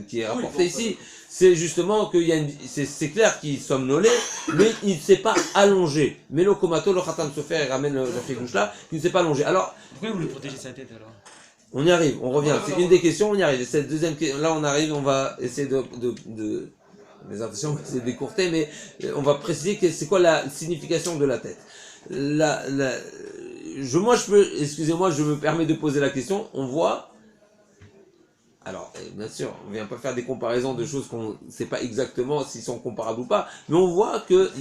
qui est rapportée ici, c'est justement qu'il y a c'est clair qu'il somnolait, mais il ne s'est pas allongé. Mais le komato, le Khatan Sofer, il ramène le chidouche là, il ne s'est pas allongé. Alors, pourquoi vous voulez protéger sa tête alors? On y arrive, on revient, c'est une des questions, on y arrive. Cette deuxième question, là on arrive, on va essayer les intentions, on va essayer d'écourter, mais on va préciser c'est quoi la signification de la tête. Excusez-moi, je me permets de poser la question. On voit, alors bien sûr, on vient pas faire des comparaisons de choses qu'on ne sait pas exactement s'ils sont comparables ou pas, mais on voit que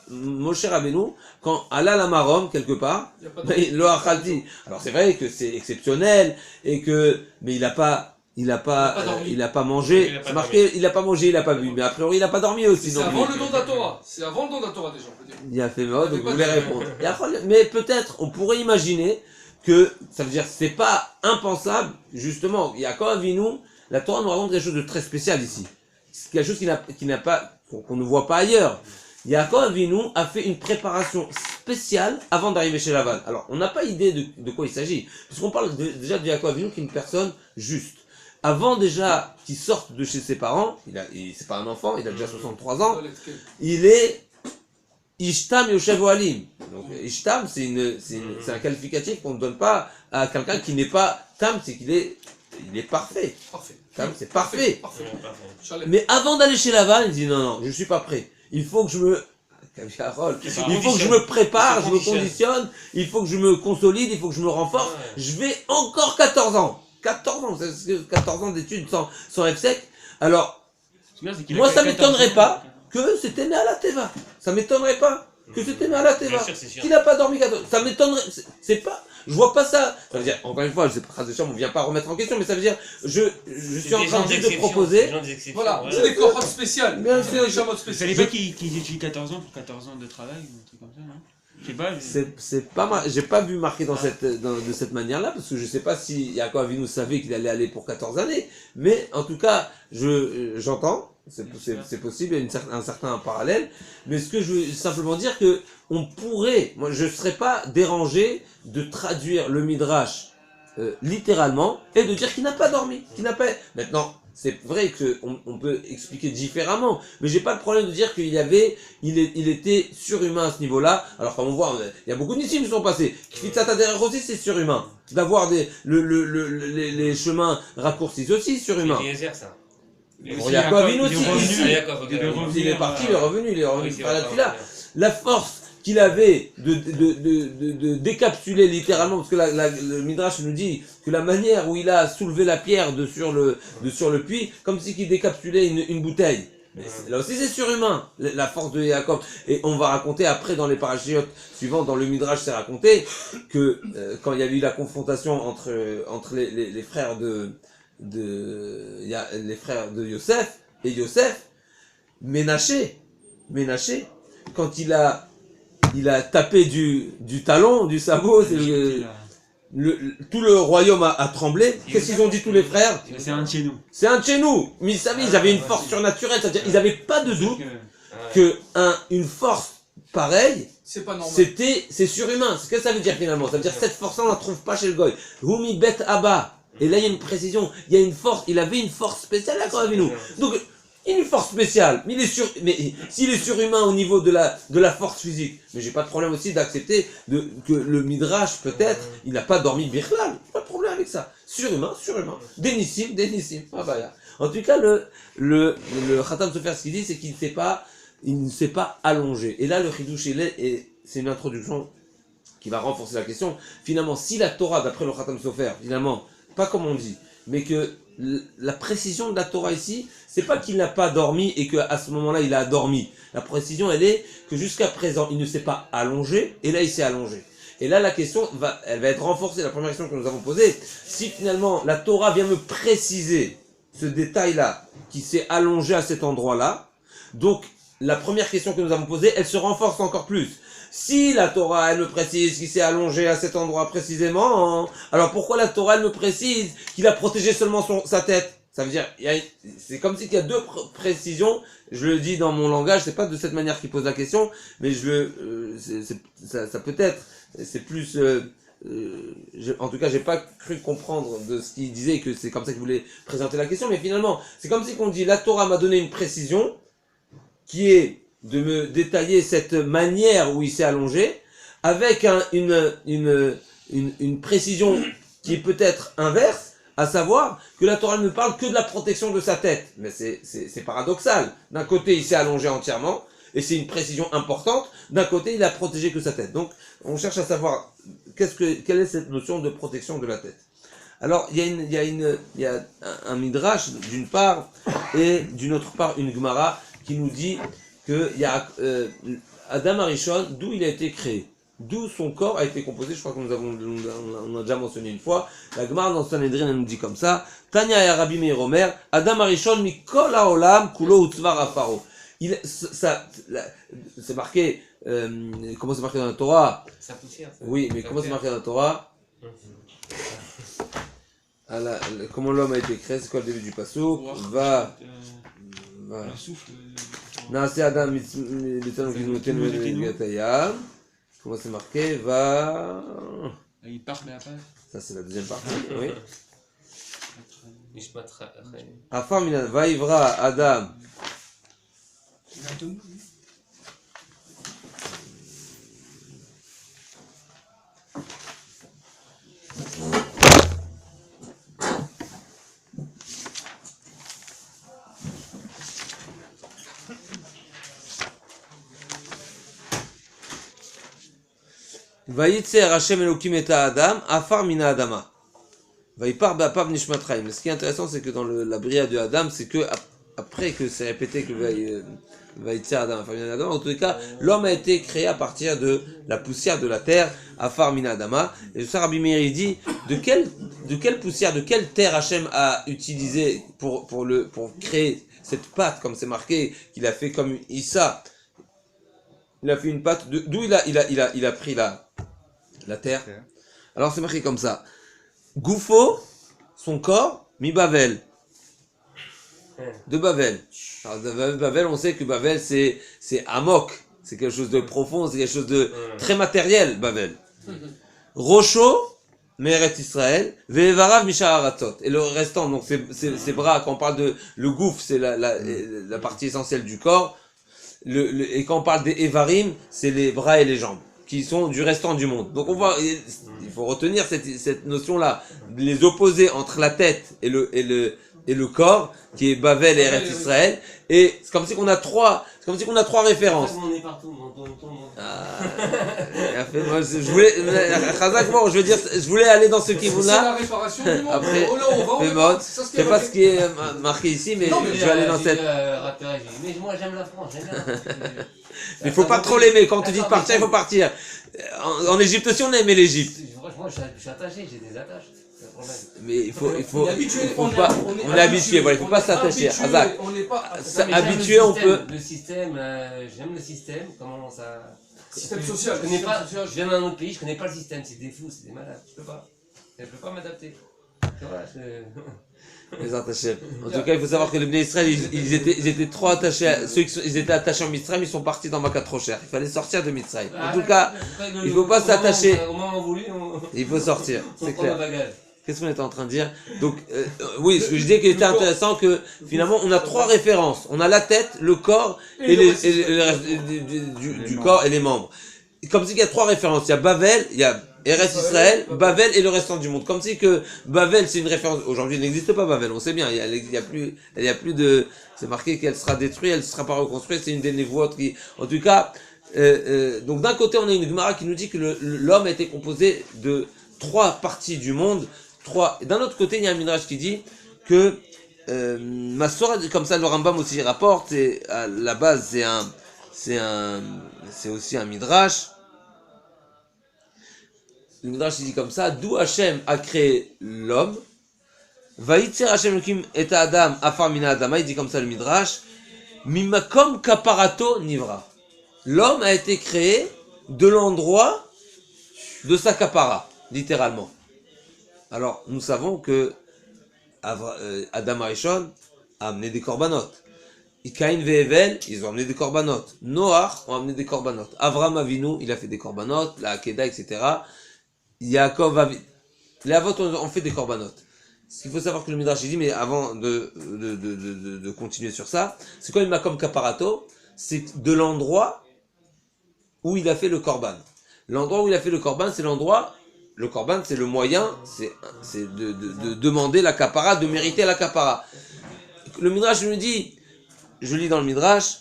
Moshe Rabbeinu, quand Allah la marom quelque part, le achalti. Alors c'est vrai que c'est exceptionnel mais il n'a pas il a pas mangé. Il a pas C'est marqué, il a pas mangé, il a pas bu. Mais a priori, il a pas dormi aussi. C'est avant le don de la Torah. C'est avant le don de la Torah déjà, on peut dire. Il a fait mort, donc vous voulez répondre. Mais peut-être, on pourrait imaginer que, ça veut dire, c'est pas impensable, justement. Il y a quand même Avinu, la Torah nous raconte quelque chose de très spécial ici. C'est quelque chose qu'on ne voit pas ailleurs. Yaakov Avinu a fait une préparation spéciale avant d'arriver chez Lavan. Alors, on n'a pas idée de quoi il s'agit, puisqu'on parle déjà de Yaakov Avinu qui est une personne juste. Avant déjà qu'il sorte de chez ses parents, c'est pas un enfant, il a déjà 63 ans, il est Ishtam Yoshev Ohalim. Donc Ishtam, c'est un qualificatif qu'on ne donne pas à quelqu'un qui n'est pas Tam, c'est qu'il est parfait. Tam, c'est parfait. Mais avant d'aller chez Lavan, il dit non, je suis pas prêt. Il faut que je me prépare, je me conditionne, il faut que je me consolide, il faut que je me renforce. Je vais encore 14 ans. 14 ans d'études sans F-Sec. Alors, moi ça m'étonnerait pas que c'était né à la Teva. Ça m'étonnerait pas que c'était né à la Teva. Qu'il n'a pas dormi 14 ans. Ça m'étonnerait, c'est pas, je vois pas ça. Ça veut dire, encore une fois, je sais pas, on vient pas remettre en question, mais ça veut dire, je suis en train de proposer. Voilà, c'est des cohortes spéciales. Bien sûr, vous savez pas qu'ils étudient 14 ans pour 14 ans de travail ou un truc comme ça, non? C'est pas mal. J'ai pas vu marqué de cette manière-là, parce que je sais pas si Yaakov Avinu savait qu'il allait aller pour 14 années, mais en tout cas, j'entends, c'est possible, il y a un certain parallèle, mais ce que je veux simplement dire que on pourrait, moi je serais pas dérangé de traduire le Midrash littéralement et de dire qu'il n'a pas dormi, Maintenant, c'est vrai qu'on peut expliquer différemment, mais j'ai pas le problème de dire qu'il était surhumain à ce niveau-là. Alors comme on voit, il y a beaucoup d'issim qui sont passés. Kfitsat derrière aussi, c'est surhumain. D'avoir les chemins raccourcis aussi, surhumain. Yaakov Avinu aussi, il est parti, il est revenu par la tefila. La force qu'il avait de décapsuler littéralement, parce que le Midrash nous dit que la manière où il a soulevé la pierre sur le puits, comme si il décapsulait une bouteille. Mais là aussi c'est surhumain, la force de Yaakov. Et on va raconter après dans les parachiotes suivants, dans le Midrash c'est raconté, que quand il y a eu la confrontation entre les frères les frères de Yosef et Yosef, Ménaché, quand il a tapé du talon, du sabot, tout le royaume a tremblé. Qu'est-ce qu'ils ont dit tous les frères? C'est un de chez nous. C'est un de chez nous. Mais ils avaient une force surnaturelle, c'est-à-dire ils n'avaient pas de doute que une force pareille, c'est surhumain. Ce que ça veut dire finalement, ça veut dire cette force-là on la trouve pas chez le goy. Humi bet Abba. Et là il y a une précision, il y a une force, il avait une force spéciale là avec nous. Donc une force spéciale, mais s'il est surhumain au niveau de la force physique, mais j'ai pas de problème aussi d'accepter que le Midrash, peut-être, il n'a pas dormi Birlal, pas de problème avec ça. Surhumain. Dénissim. Ah bah, en tout cas, le Khatam Sofer, ce qu'il dit, c'est qu'il ne s'est pas allongé. Et là, le Chidouche, c'est une introduction qui va renforcer la question. Finalement, si la Torah, d'après le Khatam Sofer, finalement, pas comme on dit, mais que la précision de la Torah ici, c'est pas qu'il n'a pas dormi et qu'à ce moment-là il a dormi. La précision elle est que jusqu'à présent il ne s'est pas allongé et là il s'est allongé. Et là la question elle va être renforcée, la première question que nous avons posée. Si finalement la Torah vient me préciser ce détail-là, qui s'est allongé à cet endroit-là, donc la première question que nous avons posée, elle se renforce encore plus. Si la Torah, elle me précise qu'il s'est allongé à cet endroit précisément, alors pourquoi la Torah, elle me précise qu'il a protégé seulement sa tête? Ça veut dire, c'est comme si il y a deux précisions, je le dis dans mon langage, c'est pas de cette manière qu'il pose la question, mais ça peut être, c'est plus, en tout cas, j'ai pas cru comprendre de ce qu'il disait, que c'est comme ça qu'il voulait présenter la question, mais finalement, c'est comme si qu'on dit, la Torah m'a donné une précision, qui est de me détailler cette manière où il s'est allongé, avec une précision qui est peut-être inverse, à savoir que la Torah ne parle que de la protection de sa tête. Mais c'est paradoxal. D'un côté, il s'est allongé entièrement, et c'est une précision importante. D'un côté, il a protégé que sa tête. Donc, on cherche à savoir quelle est cette notion de protection de la tête. Alors, il y a un midrash d'une part, et d'une autre part, une Gemara qui nous dit que il y a Adam Arishon, d'où il a été créé. d'où son corps a été composé. Je crois qu'on on a déjà mentionné une fois. La Gemara dans Sanhedrin, elle nous dit comme ça. Tanya ya Rabbi Meir Omer, Adam Arishon mikol haolam kulo utzvar afaro. C'est marqué, comment c'est marqué dans la Torah? Sa poussière. Oui, mais comment c'est marqué dans la Torah? Comment l'homme a été créé, c'est quoi le début du passouk? Va. Le souffle. Naase Adam mitzvah gatayam. Comment c'est marqué? Va. Il parle après. Ça c'est la deuxième partie, oui. Mishpat Afar minan vaivra Adam. Vayitzer Hashem Elokim et Adam, Afar mina Adama. Vayipar Bapav Nishmat Chaim. Ce qui est intéressant, c'est que dans la bria de Adam, c'est que après que c'est répété que Vayitzer Adam, Afar mina Adama, en tous les cas, l'homme a été créé à partir de la poussière de la terre, Afar mina Adama. Et ça, Rabbi Meir dit, de quelle poussière, de quelle terre Hashem a utilisé pour créer cette pâte, comme c'est marqué, qu'il a fait comme Issa. Il a fait une pâte, d'où il a pris la terre. Alors c'est marqué comme ça. Goufo, son corps, mi Bavel. De Bavel. Alors de Bavel, on sait que Bavel c'est amok. C'est quelque chose de profond, c'est quelque chose de très matériel, Bavel. Rocho, Meret Israël, Ve'evarav Misha Aratot. Et le restant, donc ses bras, quand on parle de le gouffre, c'est la partie essentielle du corps. Et quand on parle des Evarim, c'est les bras et les jambes, qui sont du restant du monde. Donc on voit, il faut retenir cette notion-là, les opposer entre la tête et le corps, qui est Bavel et Eretz Israël. Et c'est comme si on a trois références. On est partout, Moi, je voulais aller dans ce qui vous là. C'est la réparation du monde. Après, c'est pas ce qui est marqué ici, mais je vais aller dans cette. Mais moi j'aime la France, j'aime bien. Il faut pas trop l'aimer. Quand on te dit de partir, il faut partir. En Égypte aussi, on a aimé l'Égypte. Franchement, je suis attaché, j'ai des attaches. Mais il faut pas. On est habitué, voilà, il faut pas s'attacher. Hazak. Habitué, on peut. Le système, j'aime le système. Comment ça. Système social. Je viens d'un autre pays, je connais pas le système. C'est des fous, c'est des malades. Je peux pas m'adapter. Les attachés. En tout cas, il faut savoir que les Bnei Israël, ils étaient trop attachés. Ils étaient attachés en Mitzrayim, ils sont partis dans Makat trop cher. Il fallait sortir de Mitzrayim. En tout cas, il faut pas s'attacher. Il faut sortir, c'est clair. Qu'est-ce qu'on était en train de dire? Donc, oui, ce que je disais qu'il était intéressant, que finalement, on a trois références. On a la tête, le corps et le reste du corps et les membres. Comme s'il y a trois références. Il y a Bavel, il y a Eretz Israël, Bavel et le restant du monde. Comme si que Bavel c'est une référence. Aujourd'hui il n'existe pas Bavel, on sait bien. Il y a plus de. C'est marqué qu'elle sera détruite, elle ne sera pas reconstruite. C'est une des névoites qui. En tout cas, donc d'un côté on a une Gemara qui nous dit que l'homme a été composé de trois parties du monde. Et d'un autre côté il y a un Midrash qui dit que Masora, comme ça le Rambam aussi rapporte. Et à la base c'est aussi un Midrash. Le Midrash dit comme ça, d'où Hachem a créé l'homme. Vayitzer Hachem Elokim et Adam afar mina Adama, il dit comme ça le Midrash. Mimakom kaparato nivra. L'homme a été créé de l'endroit de sa kapara, littéralement. Alors, nous savons que Adam Arishon a amené des corbanotes. Caïn et Hevel, ils ont amené des corbanotes. Noach ont amené des corbanotes. Avram Avinu, il a fait des corbanotes, la Akeda, etc. Yaakov, les Avot ont fait des corbanotes. Ce qu'il faut savoir que le Midrash dit, mais avant de continuer sur ça, c'est quoi le Makom Kaparato? C'est de l'endroit où il a fait le korban. L'endroit où il a fait le korban, c'est l'endroit. Le korban, c'est le moyen, c'est de demander la kapara, de mériter la kapara. Le Midrash nous dit, je lis dans le Midrash,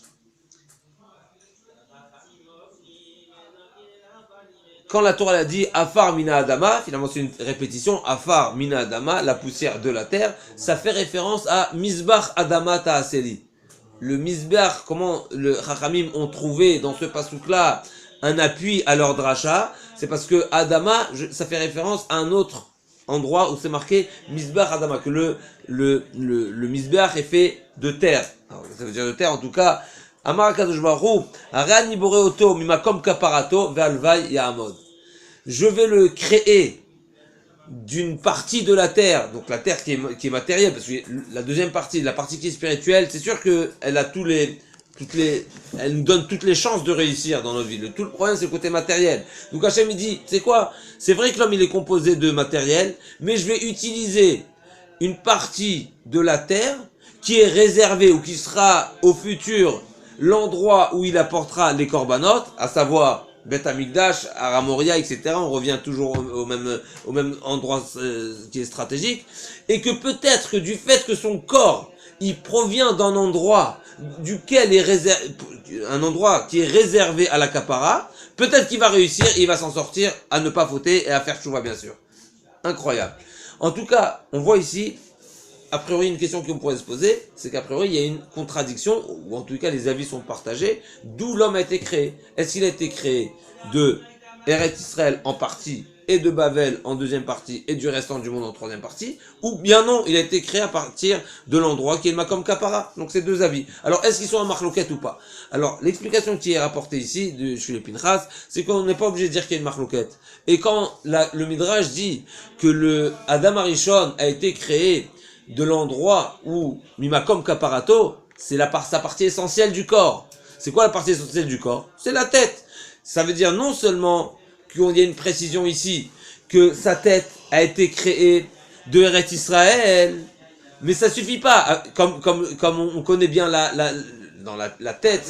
quand la Torah a dit Afar Mina Adama, finalement c'est une répétition, Afar Mina Adama, la poussière de la terre, ça fait référence à Mizbach Adama Ta'aseli. Le Mizbach, comment le Chachamim ont trouvé dans ce pasouk-là un appui à leur dracha, c'est parce que Adama, ça fait référence à un autre endroit où c'est marqué Misbeach Adama, que le Misbeach est fait de terre. Alors, ça veut dire de terre, en tout cas, Amar HaKadosh Baruch Hu, Arani Boreoto Mimakom Kaparato Ve'alvai Ya'amod. Je vais le créer d'une partie de la terre, donc la terre qui est matérielle, parce que la deuxième partie, la partie qui est spirituelle, c'est sûr qu'elle a elle nous donne toutes les chances de réussir dans notre vie. Tout le problème, c'est le côté matériel. Donc Hachem, il dit, c'est quoi? C'est vrai que l'homme, il est composé de matériel, mais je vais utiliser une partie de la terre qui est réservée, ou qui sera au futur l'endroit où il apportera les korbanot, à savoir Beth Amikdash, Aramoria, etc. On revient toujours au même endroit qui est stratégique. Et que peut-être que du fait que son corps, il provient d'un endroit duquel est réservé, un endroit qui est réservé à la kapara, peut-être qu'il va réussir et il va s'en sortir à ne pas fauter et à faire tchouva, bien sûr. Incroyable. En tout cas, on voit ici, a priori, une question qu'on pourrait se poser, c'est qu'a priori, il y a une contradiction, ou en tout cas, les avis sont partagés, d'où l'homme a été créé. Est-ce qu'il a été créé de Eretz Israël en partie, et de Babel en deuxième partie, et du restant du monde en troisième partie, ou bien non, il a été créé à partir de l'endroit qui est le Makom Kapara. Donc c'est deux avis. Alors, est-ce qu'ils sont en marloquette ou pas? Alors, l'explication qui est rapportée ici, de Shulé Pinchas, c'est qu'on n'est pas obligé de dire qu'il y a une marloquette. Et quand le Midrash dit que le Adam Arishon a été créé de l'endroit où Mimakom Kaparato, c'est sa partie essentielle du corps. C'est quoi la partie essentielle du corps? C'est la tête. Ça veut dire non seulement qu'il y a une précision ici, que sa tête a été créée de Eretz Israël, mais ça suffit pas. Comme on connaît bien dans la tête,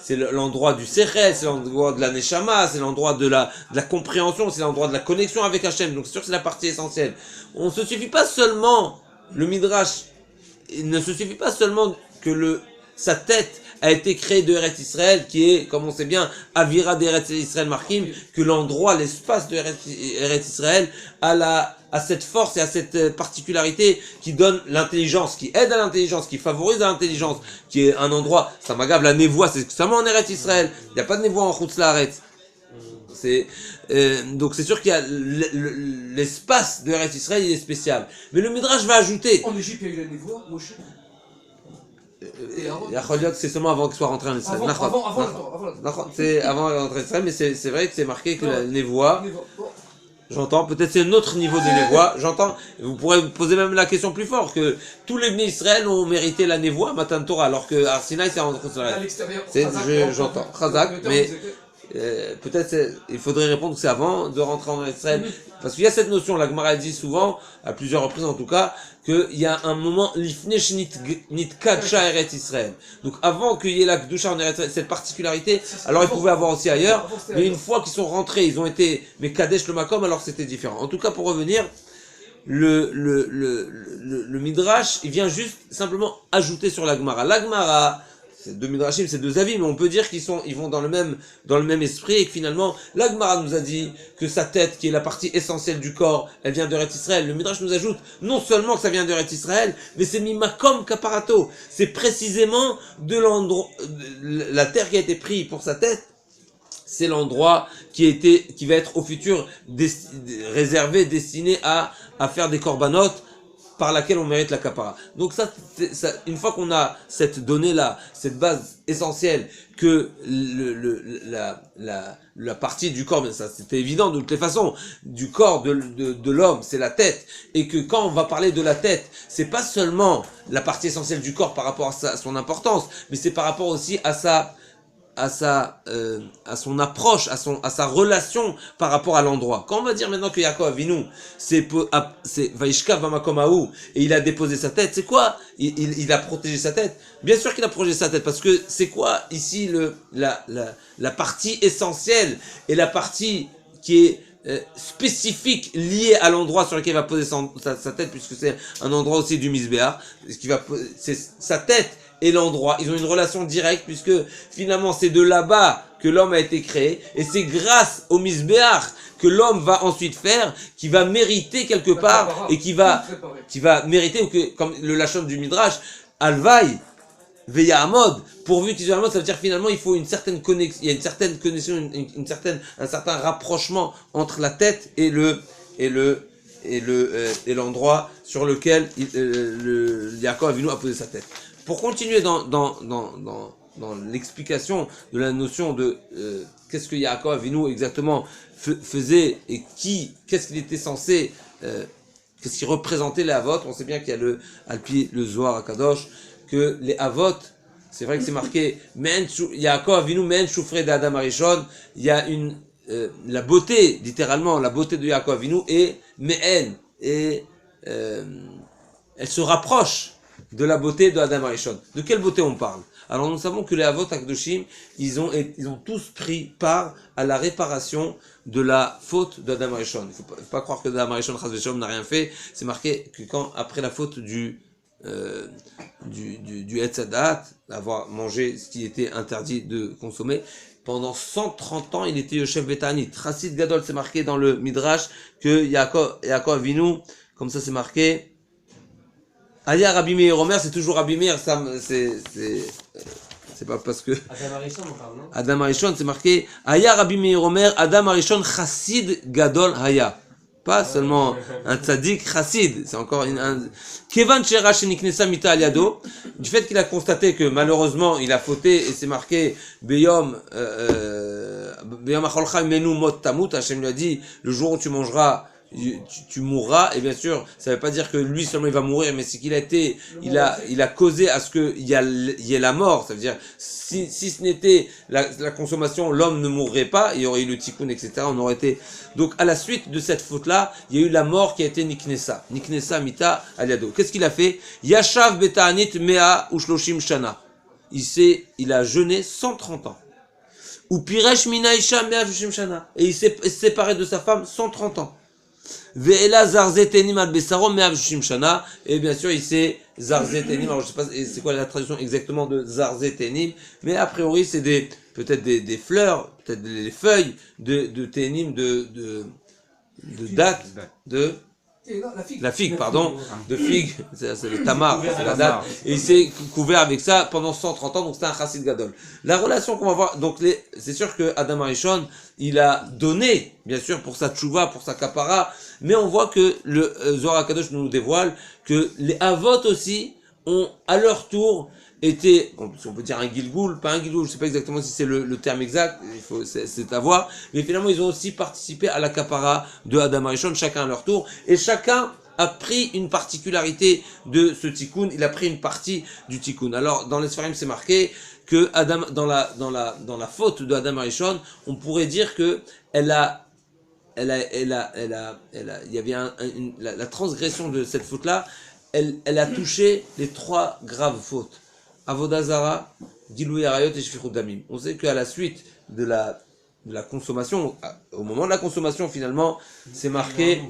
c'est l'endroit du Sechel, c'est l'endroit de la Neshama, c'est l'endroit de la compréhension, c'est l'endroit de la connexion avec Hachem. Donc c'est sûr que c'est la partie essentielle. On se suffit pas seulement, le Midrash, il ne se suffit pas seulement que sa tête a été créée de Eretz Israël, qui est, comme on sait bien, Avira d'Eretz Israël Markim, que l'endroit, l'espace de Eretz Israël a cette force et a cette particularité qui donne l'intelligence, qui aide à l'intelligence, qui favorise l'intelligence, qui est un endroit, ça m'agave, la névoie, c'est seulement en Eretz Israël, il n'y a pas de névoie en Chutz Laaretz. Donc c'est sûr qu'il y a l'espace de Eretz Israël, il est spécial. Mais le Midrash va ajouter. En Égypte, il y a eu la névoie, Moshe. C'est seulement avant qu'il soit rentré en Israël. C'est avant d'entrer en Israël, mais c'est vrai que c'est marqué que la névoie. J'entends, peut-être c'est un autre niveau de névoie. J'entends, vous pourrez poser même la question plus fort, que tous les bénis Israël ont mérité la névoie Matan Torah, alors que Arsinaï c'est en Israël. J'entends, Chazak, mais peut-être il faudrait répondre que c'est avant de rentrer en Israël. Parce qu'il y a cette notion, la Gemara dit souvent, à plusieurs reprises en tout cas, qu'il y a un moment, l'ifnesh nit kadsha Eretz Israël. Donc avant qu'il y ait la Kedusha en Eretz Israël, cette particularité, alors ils pouvaient avoir aussi ailleurs, mais une fois qu'ils sont rentrés, ils ont été, mais Kadesh le Makom, alors c'était différent. En tout cas, pour revenir, le Midrash, il vient juste simplement ajouter sur la Gemara. La Gemara, c'est deux Midrashim, c'est deux avis, mais on peut dire ils vont dans le même esprit, et que finalement, la Gemara nous a dit que sa tête, qui est la partie essentielle du corps, elle vient d'Eretz Israël. Le Midrash nous ajoute, non seulement que ça vient d'Eretz Israël, mais c'est Mimakom Kaparato. C'est précisément de l'endroit, la terre qui a été prise pour sa tête, c'est l'endroit qui va être au futur réservé, destiné à faire des korbanot, par laquelle on mérite la kapara. Donc ça, une fois qu'on a cette donnée-là, cette base essentielle, que la partie du corps, mais ça c'était évident de toutes les façons, du corps de l'homme, c'est la tête, et que quand on va parler de la tête, c'est pas seulement la partie essentielle du corps par rapport à son importance, mais c'est par rapport aussi à son approche, à sa relation par rapport à l'endroit. Quand on va dire maintenant que Yaakov Avinu, c'est Vaishkav Vamakom Haou, et il a déposé sa tête, c'est quoi? Il a protégé sa tête. Bien sûr qu'il a protégé sa tête, parce que c'est quoi ici la partie essentielle et la partie qui est spécifique liée à l'endroit sur lequel il va poser sa tête, puisque c'est un endroit aussi du Misbéar, c'est sa tête et l'endroit, ils ont une relation directe, puisque finalement c'est de là-bas que l'homme a été créé, et c'est grâce au Misbéach que l'homme va ensuite faire, qui va mériter quelque part, et qui va mériter, ou que, comme le lachon du Midrash, Alvaï, Veyahamod, pourvu qu'ils soient ça veut dire finalement il faut une certaine connexion, il y a une certaine connexion, un certain rapprochement entre la tête et l'endroit sur lequel Yaakov Avinu a posé sa tête. Pour continuer dans l'explication de la notion de qu'est-ce que Yaakov Avinu exactement faisait et qu'est-ce qu'il était censé, qu'est-ce qui représentait les Havot. On sait bien qu'il y a Alpi, le Zohar Akadosh, que les Havot, c'est vrai que c'est marqué Yaakov Avinu Men Shufrei de Adam Arishon, il y a la beauté, littéralement, la beauté de Yaakov Avinu est Me'en, et elle se rapproche de la beauté de Adam Arishon. De quelle beauté on parle? Alors nous savons que les Havot Akdoshim, ils ont tous pris part à la réparation de la faute d'Adam Arishon. Il ne faut pas croire que Adam Arishon Chas v'Shalom n'a rien fait. C'est marqué que après la faute du Etz Hadat, d'avoir mangé ce qui était interdit de consommer, pendant 130 ans, il était Yoshev Betanit. Chassid Gadol, c'est marqué dans le Midrash que Yaakov Avinu, comme ça c'est marqué, Aya Rabbi Meir Omer, c'est toujours Rabbi Meir, ça c'est pas parce que Adam Arishon, on parle, non? Adam Arishon, c'est marqué Aya Rabbi Meir Omer, Adam Arishon Chassid Gadol Haya. Pas seulement un tzaddik chassid, c'est encore Kevan Shera Sheniknesa Mita Aliado, du fait qu'il a constaté que malheureusement il a fauté et c'est marqué Beyom Acholcha Menu Mot Tamut, Hachem lui a dit le jour où tu mangeras tu mourras, et bien sûr ça veut pas dire que lui seulement il va mourir, mais c'est qu'il a causé à ce qu'il y ait la mort. Ça veut dire si ce n'était la consommation, l'homme ne mourrait pas, il y aurait eu le tikkun, etc. On aurait été, donc à la suite de cette faute là il y a eu la mort qui a été Niknesa Mita Aliado. Qu'est-ce qu'il a fait? Yashav Beta'anit Mea Ushloshim Shana, il a jeûné 130 ans. Ou Piresh Mina Isha Mea Ushloshim Shana, et il s'est séparé de sa femme 130 ans. Ve'ela zarzetenim al besarom me'avshim shana, et bien sûr il s'est zarzetenim. Alors je sais pas c'est quoi la traduction exactement de zarzetenim, mais a priori c'est peut-être des fleurs, peut-être des feuilles de ténim, de date, de la figue, pardon, de figue, c'est le tamar, c'est la date, et il s'est couvert avec ça pendant 130 ans, donc c'est un chassid gadol. La relation qu'on va voir, donc c'est sûr que Adam Arishon, il a donné, bien sûr, pour sa tchouva, pour sa kapara, mais on voit que le Zohar HaKadosh nous dévoile que les Havot aussi ont, à leur tour, été, si on peut dire un Gilgoul, pas un Gilgoul, je sais pas exactement si c'est le terme exact, c'est à voir, mais finalement ils ont aussi participé à la kapara de Adam Arishon, chacun à leur tour, et chacun a pris une particularité de ce tikkun, il a pris une partie du tikkun. Alors dans les Sfarim c'est marqué que Adam, dans la faute de Adam Arishon, on pourrait dire que il y avait la transgression de cette faute-là, elle a touché les 3 graves fautes. Avodah Zara, Gilui Arayot et Shfichut Damim. On sait qu'à la suite de la consommation, au moment de la consommation finalement, c'est marqué.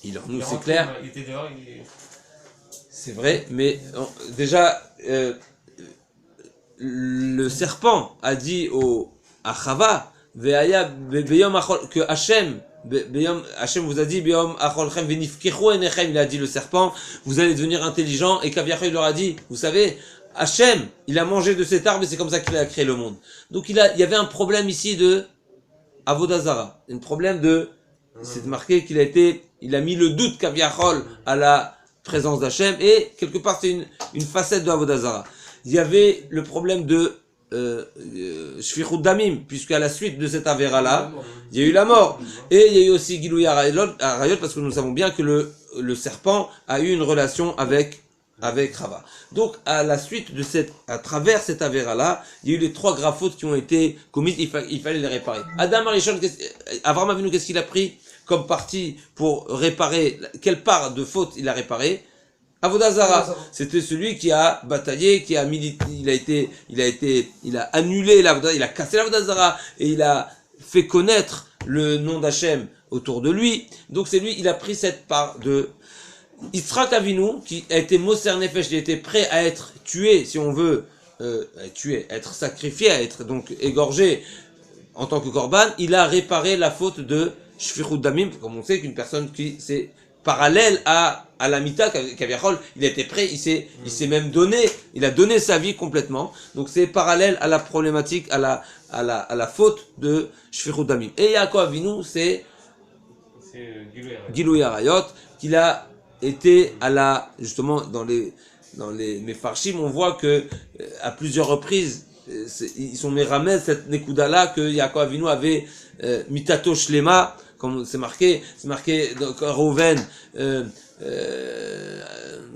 Il est en nous, c'est clair. Il était dehors, C'est vrai, mais déjà, le serpent a dit à Chava, que Hachem vous a dit, il a dit le serpent, vous allez devenir intelligent, et Kaviachol leur a dit, vous savez, Hachem, il a mangé de cet arbre et c'est comme ça qu'il a créé le monde. Donc il y avait un problème ici de Avodah Zara, un problème c'est marqué il a mis le doute Kaviachol à la présence d'Hachem, et quelque part c'est une facette de Avodah Zara. Il y avait le problème de Shfichut Damim, puisque à la suite de cette avéra-là, il y a eu la mort. Et il y a eu aussi Gilui Arayot, parce que nous savons bien que le serpent a eu une relation avec Rava. Donc, à la suite de à travers cette avéra-là, il y a eu les 3 graves fautes qui ont été commises, il fallait les réparer. Adam Arishon, Avraham Avinu, qu'est-ce qu'il a pris comme partie pour réparer, quelle part de faute il a réparé? Avodah Zara, c'était celui qui a bataillé, qui a milité, il a annulé l'Avodah, il a cassé l'Avodah Zara, et il a fait connaître le nom d'Hachem autour de lui. Donc c'est lui, il a pris cette part de Yitzhak Avinu, qui a été Moser Nefesh, il était prêt à être tué, si on veut, à être sacrifié, à être donc égorgé en tant que korban. Il a réparé la faute de Shfichut Damim, comme on sait qu'une personne qui s'est parallèle à la Mita, Kaviachol, il était prêt, il s'est même donné, il a donné sa vie complètement. Donc c'est parallèle à la problématique, à la faute de Shfichut Damim. Et Yaakov Avinu, c'est Gilui Arayot, qu'il a été justement dans les Mefarshim, on voit que à plusieurs reprises, ils sont méramés cette Nekuda-là que Yaakov Avinu avait Mitato Shlema, comme c'est marqué dans Reuven,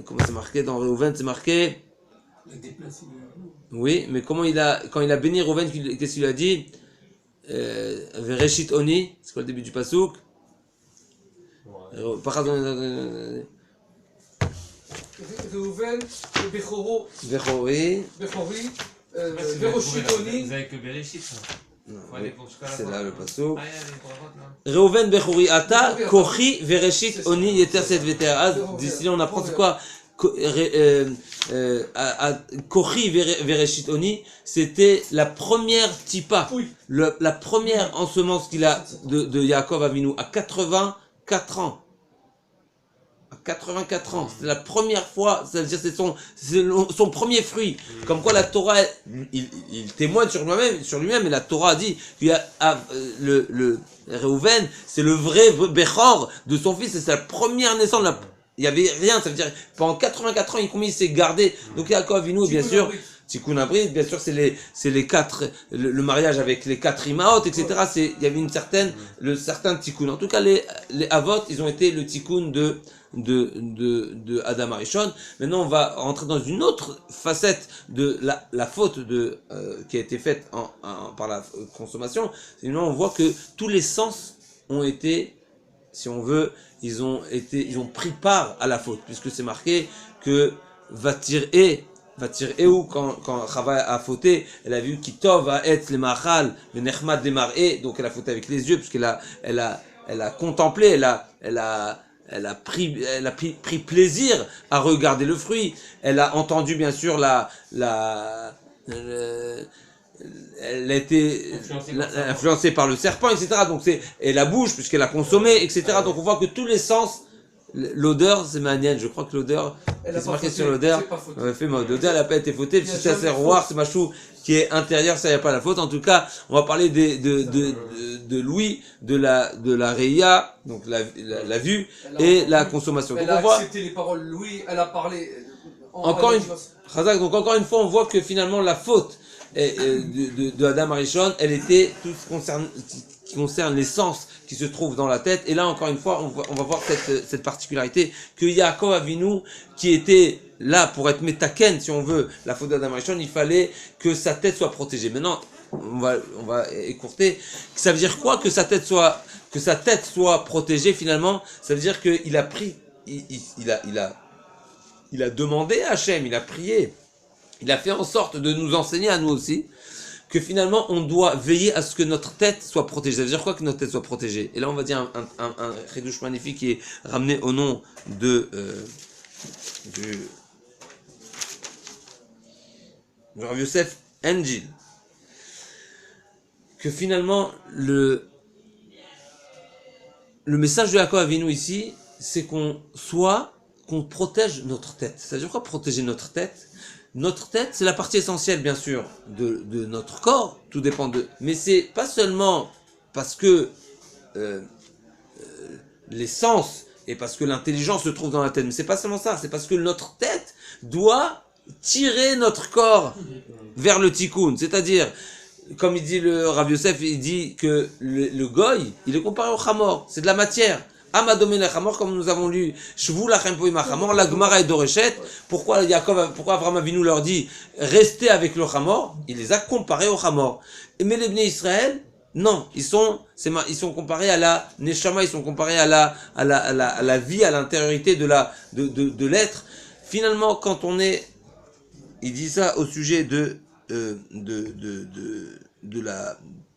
comment c'est marqué dans Reuven, c'est marqué. Oui, mais quand il a béni Reuven, qu'est-ce qu'il a dit? Vereshit Oni, c'est quoi le début du pasouk? Reuven, Bechori, Veroshitoni. Vous avez que Bereshit. C'est là le pasouk. Reuven Bechori Ata, Kochi Vereshit Oni Yeter Set Veter. D'ici là on apprend c'est quoi? Kochi Vereshit Oni, c'était la première tipa, la première ensemence qu'il a de Yaakov Avinu à 84 ans. À 84 ans, c'est la première fois, c'est-à-dire c'est son premier fruit. Comme quoi la Torah, il témoigne sur lui-même, et la Torah a dit qu'il y a le Reuven, c'est le vrai Bechor de son fils, et c'est la première naissance. Il n'y avait rien, ça veut dire pendant 84 ans, il s'est gardé. Donc Yaakov Avinu, bien sûr, Tikkun Abrit, bien sûr, c'est les quatre, le mariage avec les 4 imaot, etc. Il y avait le certain Tikkun. En tout cas, les Avot, ils ont été le Tikkun de Adam Arishon. Maintenant, on va rentrer dans une autre facette de la faute qui a été faite par la consommation. Sinon, on voit que tous les sens ont été, si on veut, ils ont pris part à la faute, puisque c'est marqué que Vatir où quand Chava a fauté, elle a vu Kitov a et les machal, le nechmad les mar'é, donc elle a fauté avec les yeux, puisqu'elle a contemplé, elle a pris plaisir à regarder le fruit. Elle a entendu bien sûr elle a été influencée par le serpent, etc. Donc et la bouche puisqu'elle a consommé, etc. Donc on voit que tous les sens, l'odeur, c'est maniel. Je crois que l'odeur, c'est marqué sur l'odeur. L'odeur, elle n'a pas été fautée. Si ça sert voir, c'est machou qui est intérieur, ça n'y a pas la faute. En tout cas, on va parler de l'ouïe, de la réia, donc la vue, et la consommation. Elle donc a on voit, accepté les paroles de Louis, elle a parlé. encore une fois, on voit que finalement la faute de Adam Arishon, elle était tout ce qui concerne les sens qui se trouvent dans la tête. Et là, encore une fois, on va voir cette particularité que Yaakov Avinu, qui était là pour être métaken, si on veut, la faute d'Adam Arishon, il fallait que sa tête soit protégée. Maintenant, on va écourter. Ça veut dire quoi que sa tête soit protégée finalement? Ça veut dire qu'il a pris, il a demandé à Hachem, il a prié, il a fait en sorte de nous enseigner à nous aussi que finalement on doit veiller à ce que notre tête soit protégée. Ça veut dire quoi que notre tête soit protégée? Et là on va dire un chidouche magnifique qui est ramené au nom du Rav Yosef Engil, que finalement le message de Yaakov Avinu ici, c'est qu'on protège notre tête. Ça veut dire quoi protéger notre tête? Notre tête, c'est la partie essentielle, bien sûr, de notre corps. Tout dépend mais c'est pas seulement parce que les sens et parce que l'intelligence se trouve dans la tête. Mais c'est pas seulement ça. C'est parce que notre tête doit tirer notre corps vers le tikkun. C'est-à-dire, comme il dit le Rav Yosef, il dit que le goy, il est comparé au chamor. C'est de la matière. Amadomé la chamor, comme nous avons lu, Shvu lachem poim chamor, la Gemara et Doreshet. Pourquoi Avraham Avinu leur dit restez avec le chamor? Il les a comparés au chamor. Mais les Bnei Israël, non, ils sont comparés à la neshama, ils sont comparés à la vie, à l'intériorité de l'être. Finalement, quand on est, il dit ça au sujet de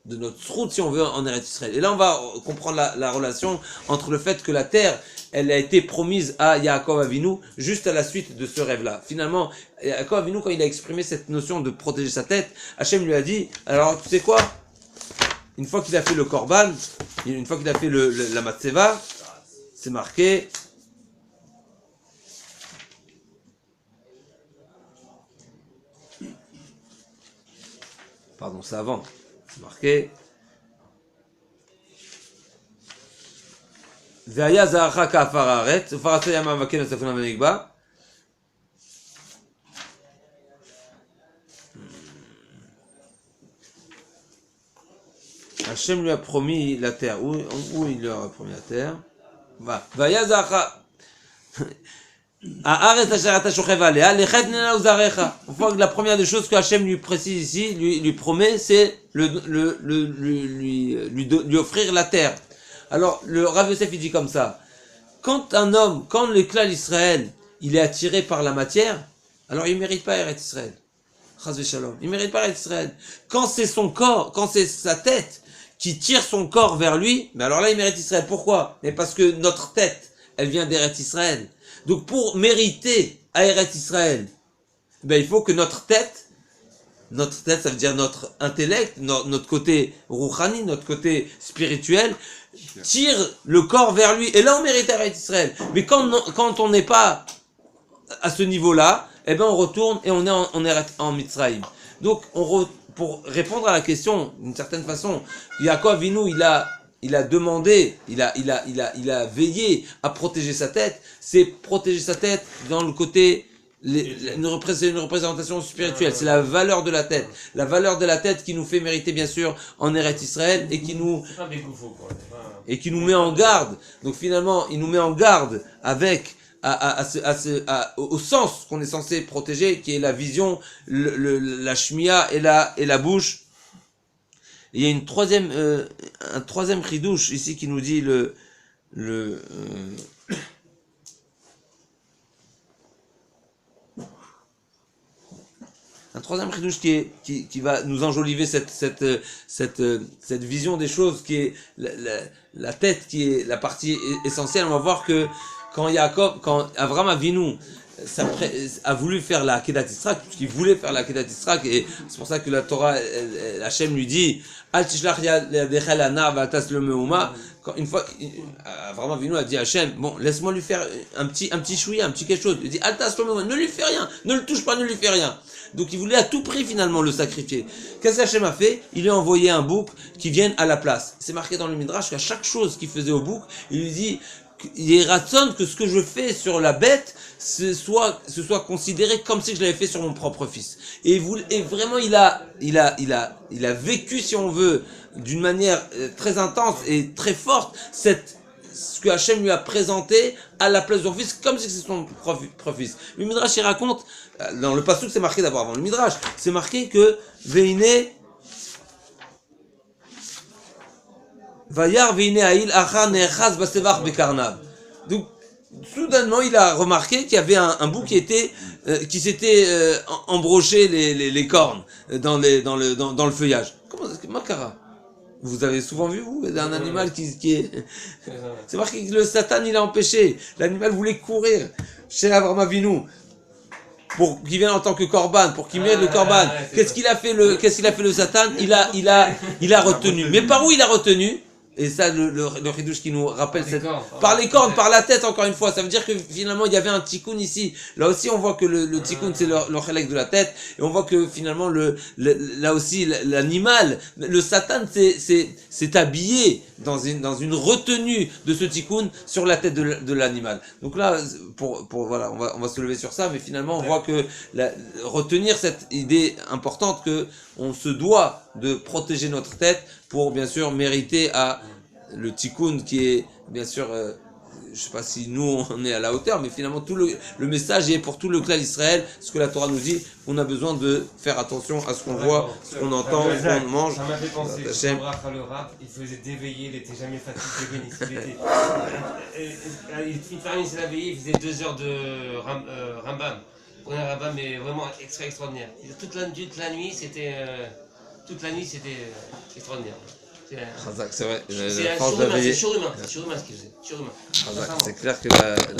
notre route, si on veut, en Eretz Israël. Et là, on va comprendre la relation entre le fait que la terre, elle a été promise à Yaakov Avinu juste à la suite de ce rêve-là. Finalement, Yaakov Avinu, quand il a exprimé cette notion de protéger sa tête, Hachem lui a dit, alors, tu sais quoi? Une fois qu'il a fait le korban, une fois qu'il a fait la matzeva, c'est marqué, pardon, c'est avant. C'est marqué. והיה זרעך כעפר הארץ, ופרצת ימה מבקר לצפונה ונגבה. Hachem lui a promis la terre. Où il leur a promis la terre? והיה זרעך הארץ אשר אתה שוכב עליה, לכת ננה וזרעך. On voit que la première des choses que Hachem lui précise ici, lui promet, c'est lui offrir la terre. Alors, le Rav Yosef, il dit comme ça. Quand le clan d'Israël, il est attiré par la matière, alors il ne mérite pas Eretz Israël. Chas v'shalom. Il ne mérite pas Eretz Israël. Quand c'est son corps, quand c'est sa tête qui tire son corps vers lui, mais alors là, il mérite Israël. Pourquoi? Mais parce que notre tête, elle vient d'Eretz Israël. Donc, pour mériter à Eretz Israël, ben, il faut que notre tête, ça veut dire notre intellect, notre côté rouchani, notre côté spirituel, tire le corps vers lui. Et là, on mérite Eretz Israël. Mais quand on n'est pas à ce niveau-là, eh ben, on retourne et on est en Mitzrayim. Donc, pour répondre à la question, d'une certaine façon, Yaakov Avinu, il a demandé, il a veillé à protéger sa tête. C'est protéger sa tête dans le côté, une représentation spirituelle. C'est la valeur de la tête. La valeur de la tête qui nous fait mériter, bien sûr, en Eretz Israël et qui nous met en garde. Donc finalement, il nous met en garde avec, au sens qu'on est censé protéger, qui est la vision, la shmiya et la bouche. Et il y a un troisième chidouche ici qui nous dit un troisième chidouche qui va nous enjoliver cette vision des choses, qui est la tête, qui est la partie essentielle. On va voir que quand Avraham Avinu a voulu faire la Akedat Yitzhak, puisqu'il voulait faire la Akedat Yitzhak, et c'est pour ça que la Torah, Hachem lui dit Al tishlach yadecha lana v'atas lo meuma. Une fois, Avraham Avinu a dit à Hachem, bon, laisse-moi lui faire un petit chouïa, un petit quelque chose. Il dit Al tas lo meuma, ne lui fais rien, ne le touche pas, ne lui fais rien. Donc il voulait à tout prix finalement le sacrifier. Qu'est-ce qu'Hachem a fait? Il lui a envoyé un bouc qui vienne à la place. C'est marqué dans le Midrash qu'à chaque chose qu'il faisait au bouc, il lui dit il est ratson que ce que je fais sur la bête ce soit considéré comme si je l'avais fait sur mon propre fils. Et vraiment il a vécu, si on veut, d'une manière très intense et très forte ce que Hachem lui a présenté à la place de son fils, comme si c'était son propre fils. Le Midrash il raconte, dans le pasuk c'est marqué d'abord avant le Midrash, c'est marqué que Veine Vayar Veine Aïl Achar Nechaz Basevach Bekarnav. Donc soudainement il a remarqué qu'il y avait un bouc qui s'était embroché les cornes dans le feuillage. Comment est-ce que Makara? Vous avez souvent vu, vous, un animal qui est... C'est marqué que le Satan, il a empêché. L'animal voulait courir chez Avraham Avinu pour qu'il vienne en tant que korban, pour qu'il mette le korban. Qu'est-ce qu'il a fait le Satan? Il a retenu. Mais par où il a retenu? Et ça, le chidouche qui nous rappelle par les cornes, par la tête, encore une fois. Ça veut dire que finalement, il y avait un tikkun ici. Là aussi, on voit que le tikkun, c'est le chélek de la tête. Et on voit que finalement, là aussi, l'animal, le satan, c'est habillé dans une retenue de ce tikkun sur la tête de l'animal. Donc là, voilà, on va se lever sur ça. Mais finalement, on voit que retenir cette idée importante que on se doit de protéger notre tête pour bien sûr mériter à le tikkun qui est bien sûr, je sais pas si nous on est à la hauteur, mais finalement tout le message est pour tout le clan d'Israël, ce que la Torah nous dit, on a besoin de faire attention à ce qu'on voit, ce qu'on entend, ce qu'on mange. Ça m'a fait penser que le rap, il faisait d'éveiller, il était jamais fatigué, il terminait la veillée, il faisait 2 heures de Rambam. Prenez un Rambam, mais vraiment extraordinaire. Toute la nuit, c'était extraordinaire. C'est vrai, c'est surhumain ce qu'il faisait. Surhumain. C'est clair que